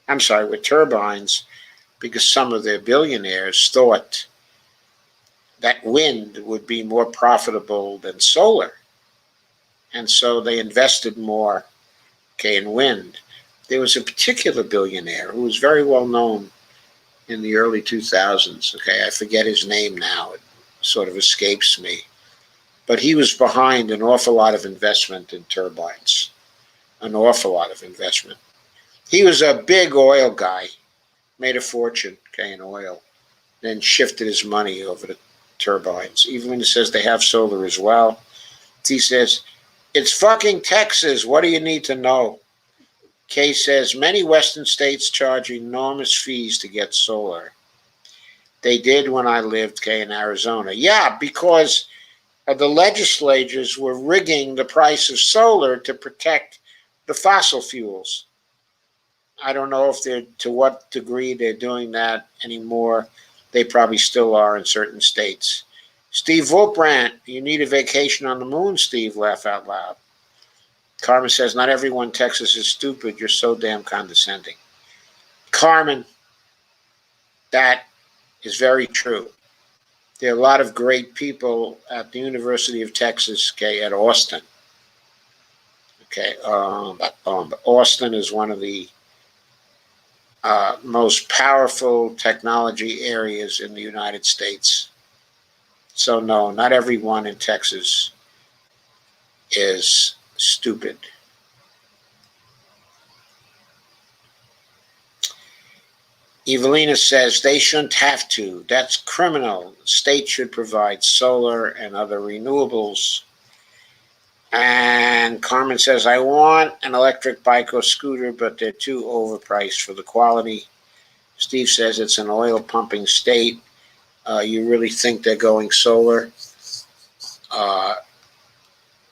with turbines, because some of their billionaires thought that wind would be more profitable than solar. And so they invested more, in wind. There was a particular billionaire who was very well known in the early 2000s. I forget his name now. It sort of escapes me. But he was behind an awful lot of investment in turbines. An awful lot of investment. He was a big oil guy, made a fortune, in oil, then shifted his money over to turbines. Even when he says they have solar as well, he says, it's fucking Texas. What do you need to know? Kay says, many Western states charge enormous fees to get solar. They did when I lived, in Arizona. Yeah, because the legislatures were rigging the price of solar to protect the fossil fuels. I don't know to what degree they're doing that anymore. They probably still are in certain states. Steve Wolfbrand, you need a vacation on the moon, Steve, laugh out loud. Carmen says, not everyone in Texas is stupid. You're so damn condescending. Carmen, that is very true. There are a lot of great people at the University of Texas, at Austin. Austin is one of the most powerful technology areas in the United States. So no, not everyone in Texas is stupid. Evelina says they shouldn't have to. That's criminal. The state should provide solar and other renewables. And Carmen says, I want an electric bike or scooter, but they're too overpriced for the quality. Steve says it's an oil pumping state. You really think they're going solar?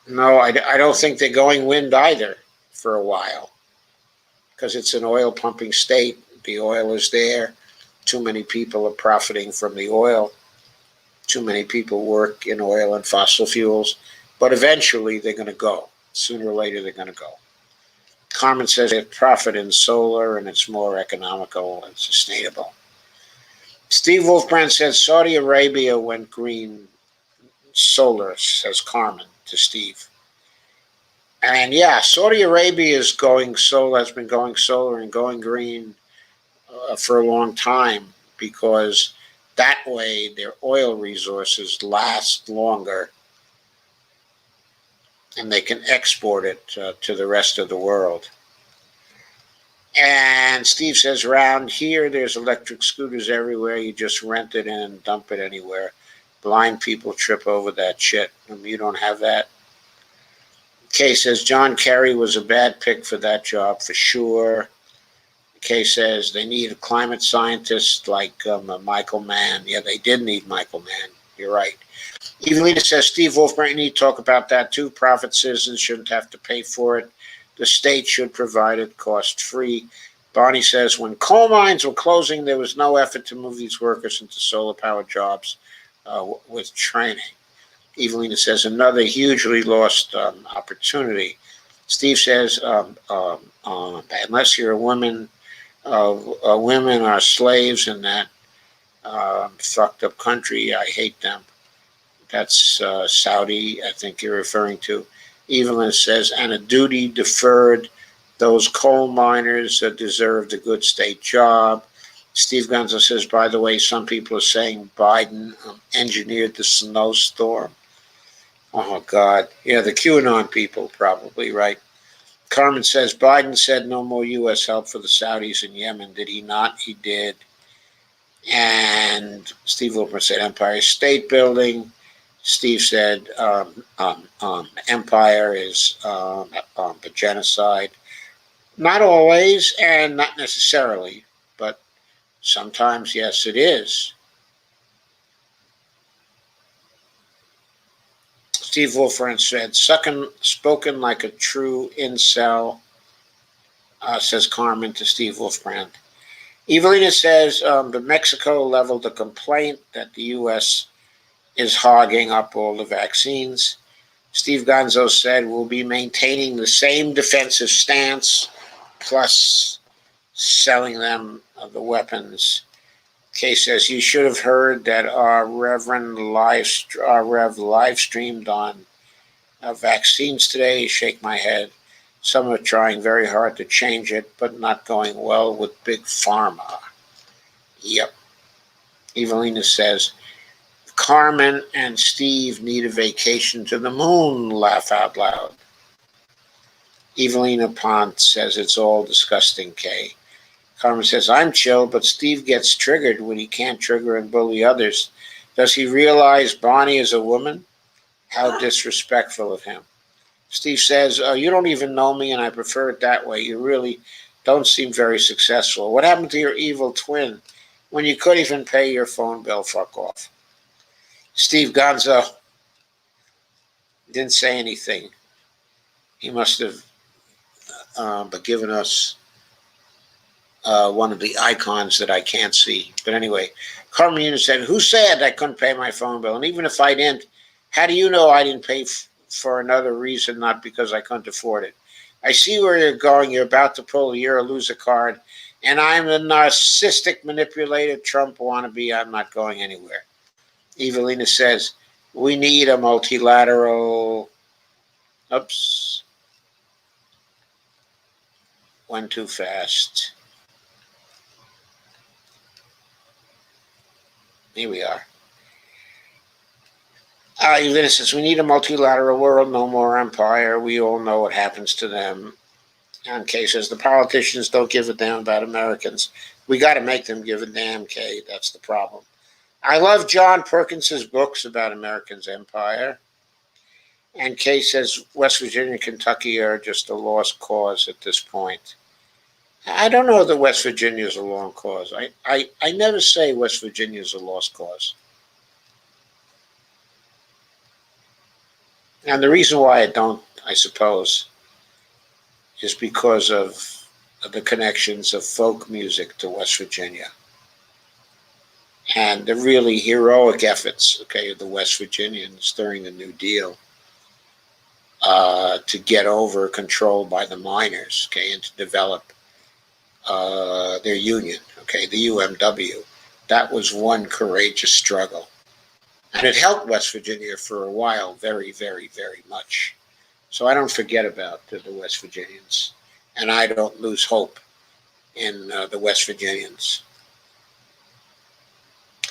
No, I don't think they're going wind either for a while, because it's an oil pumping state. The oil is there. Too many people are profiting from the oil. Too many people work in oil and fossil fuels. But eventually they're going to go. Sooner or later they're going to go. Carmen says they profit in solar and it's more economical and sustainable. Steve Wolfbrand says Saudi Arabia went green solar, says Carmen to Steve. And yeah, Saudi Arabia is going solar, has been going solar and going green for a long time, because that way their oil resources last longer and they can export it to the rest of the world. And Steve says, around here, there's electric scooters everywhere. You just rent it in and dump it anywhere. Blind people trip over that shit. You don't have that. Kay says, John Kerry was a bad pick for that job for sure. Kay says, they need a climate scientist like Michael Mann. Yeah, they did need Michael Mann. You're right. Evelina says, Steve Wolfbrandt, you need to talk about that too. Private citizens shouldn't have to pay for it. The state should provide it cost-free. Bonnie says, when coal mines were closing, there was no effort to move these workers into solar-powered jobs with training. Evelina says, another hugely lost opportunity. Steve says, unless you're a woman, women are slaves in that fucked up country. I hate them. That's Saudi, I think you're referring to. Evelyn says, and a duty deferred. Those coal miners deserved a good state job. Steve Gonzo says, by the way, some people are saying Biden engineered the snowstorm. Oh, God. Yeah, the QAnon people probably, right? Carmen says, Biden said no more U.S. help for the Saudis in Yemen. Did he not? He did. And Steve Wilmer said Empire State Building. Steve said empire is a genocide. Not always and not necessarily, but sometimes, yes, it is. Steve Wolfram said, spoken like a true incel, says Carmen to Steve Wolfbrand. Evelina says the Mexico leveled a complaint that the U.S. is hogging up all the vaccines. Steve Gonzo said we'll be maintaining the same defensive stance, plus selling them the weapons. Kay says, you should have heard that our Rev live streamed on vaccines today. Shake my head. Some are trying very hard to change it, but not going well with Big Pharma. Yep. Evelina says, Carmen and Steve need a vacation to the moon, laugh out loud. Evelina Pont says, it's all disgusting, Kay. Carmen says, I'm chill, but Steve gets triggered when he can't trigger and bully others. Does he realize Bonnie is a woman? How disrespectful of him. Steve says, you don't even know me and I prefer it that way. You really don't seem very successful. What happened to your evil twin when you couldn't even pay your phone bill? Fuck off. Steve Gonzo didn't say anything. He must have given us one of the icons that I can't see. But anyway, Carmen said, who said I couldn't pay my phone bill? And even if I didn't, how do you know I didn't pay for another reason, not because I couldn't afford it? I see where you're going. You're about to pull a you're a loser card. And I'm the narcissistic, manipulated Trump wannabe. I'm not going anywhere. Evelina says, we need a multilateral... Oops. Went too fast. Here we are. Evelina says, we need a multilateral world, no more empire. We all know what happens to them. And Kay says, the politicians don't give a damn about Americans. We got to make them give a damn, Kay. That's the problem. I love John Perkins's books about America's empire. And Kay says, West Virginia and Kentucky are just a lost cause at this point. I don't know that West Virginia is a lost cause. I never say West Virginia is a lost cause. And the reason why I don't, I suppose, is because of the connections of folk music to West Virginia. And the really heroic efforts, okay, of the West Virginians during the New Deal to get over control by the miners, okay, and to develop their union, okay, the UMW. That was one courageous struggle. And it helped West Virginia for a while very, very, very much. So I don't forget about the West Virginians. And I don't lose hope in the West Virginians.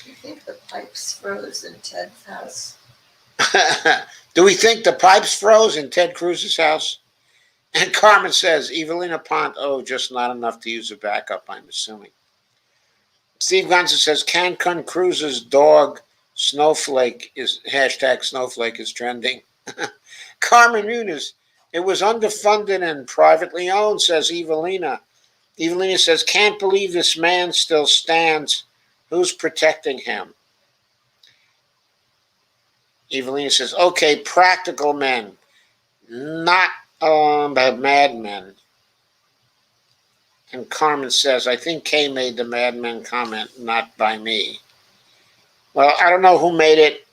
Do you think the pipes froze in Ted's house? Do we think the pipes froze in Ted Cruz's house? And Carmen says, Evelina Pont, oh, just not enough to use a backup, I'm assuming. Steve Gonza says, Cancun Cruise's dog Snowflake is #Snowflake is trending. Carmen Muniz, it was underfunded and privately owned, says Evelina. Evelina says, can't believe this man still stands. Who's protecting him? Evelina says, okay, practical men, not madmen. And Carmen says, I think Kay made the madmen comment, not by me. Well, I don't know who made it.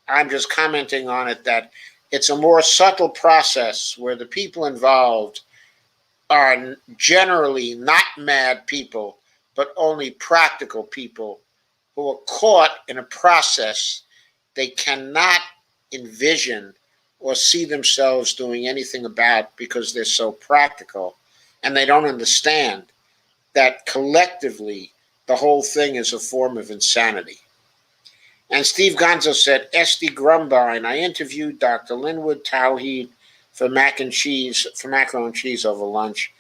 I'm just commenting on it that it's a more subtle process where the people involved are generally not mad people, but only practical people who are caught in a process they cannot envision or see themselves doing anything about because they're so practical, and they don't understand that collectively the whole thing is a form of insanity. And Steve Gonzo said, Esty Grumbine, I interviewed Dr. Linwood Tauheed for macaroni and cheese over lunch,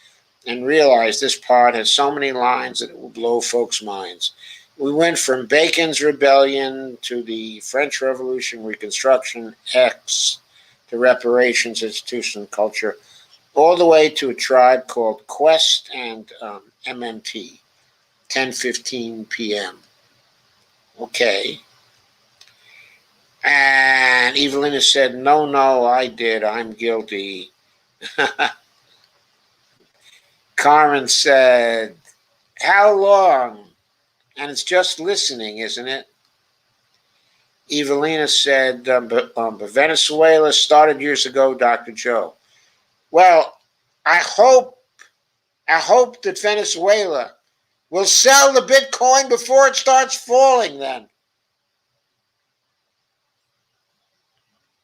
and realized this part has so many lines that it will blow folks' minds. We went from Bacon's Rebellion to the French Revolution, Reconstruction, X, to reparations, institution, culture, all the way to a tribe called Quest and MMT, 10:15 p.m. Okay. And Evelina said, no, I did. I'm guilty. Carmen said, how long? And it's just listening, isn't it? Evelina said, Venezuela started years ago, Dr. Joe. Well, I hope that Venezuela will sell the Bitcoin before it starts falling then.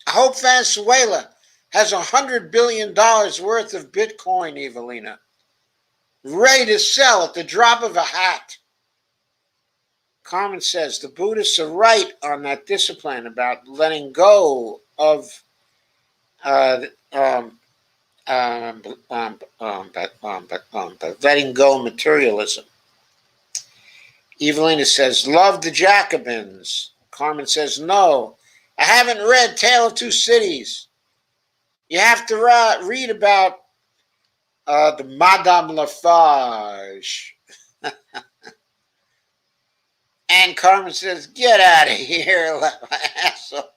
I hope Venezuela has $100 billion worth of Bitcoin, Evelina, ready to sell at the drop of a hat. Carmen says the Buddhists are right on that discipline about letting go of letting go materialism. Evelina says, love the Jacobins. Carmen says, no, I haven't read Tale of Two Cities. You have to read about the Madame Lafarge. And Carmen says, get out of here, asshole.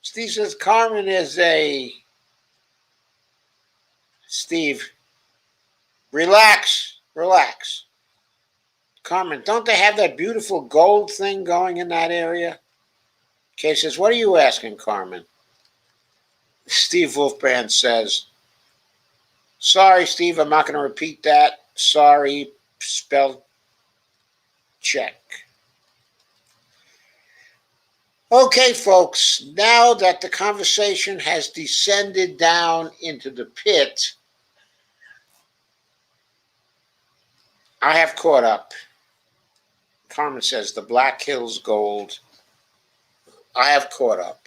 Steve says, Carmen is a... Steve, relax. Carmen, don't they have that beautiful gold thing going in that area? Kay says, what are you asking, Carmen? Steve Wolfbrand says, sorry, Steve, I'm not going to repeat that. Sorry, spell check. Okay, folks, now that the conversation has descended down into the pit, I have caught up. Carmen says, the Black Hills Gold. I have caught up.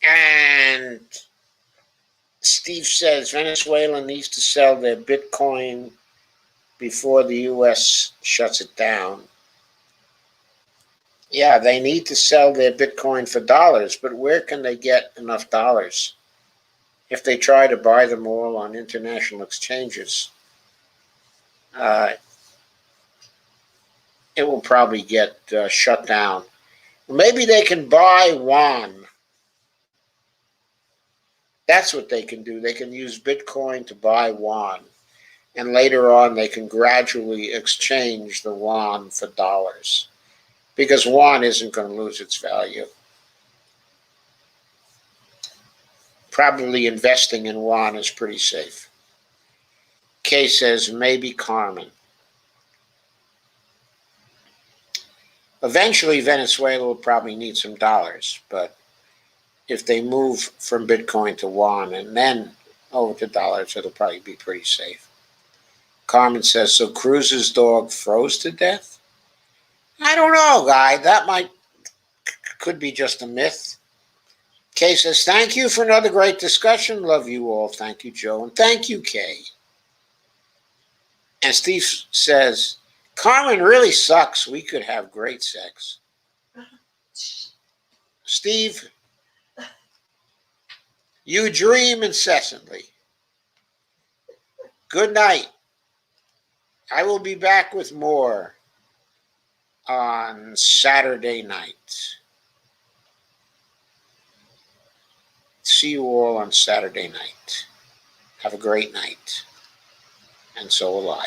And Steve says Venezuela needs to sell their Bitcoin before the U.S. shuts it down. Yeah, they need to sell their Bitcoin for dollars, but where can they get enough dollars if they try to buy them all on international exchanges? It will probably get shut down. Maybe they can buy yuan. That's what they can do. They can use Bitcoin to buy yuan. And later on, they can gradually exchange the yuan for dollars. Because yuan isn't going to lose its value. Probably investing in yuan is pretty safe. Kay says, maybe Carmen. Eventually, Venezuela will probably need some dollars, but if they move from Bitcoin to yuan and then over to dollars, it'll probably be pretty safe. Carmen says, so Cruz's dog froze to death? I don't know, Guy. Could be just a myth. Kay says, thank you for another great discussion. Love you all. Thank you, Joe. And thank you, Kay. And Steve says, Carmen really sucks. We could have great sex. Steve, you dream incessantly. Good night. I will be back with more on Saturday night. See you all on Saturday night. Have a great night. And so will I.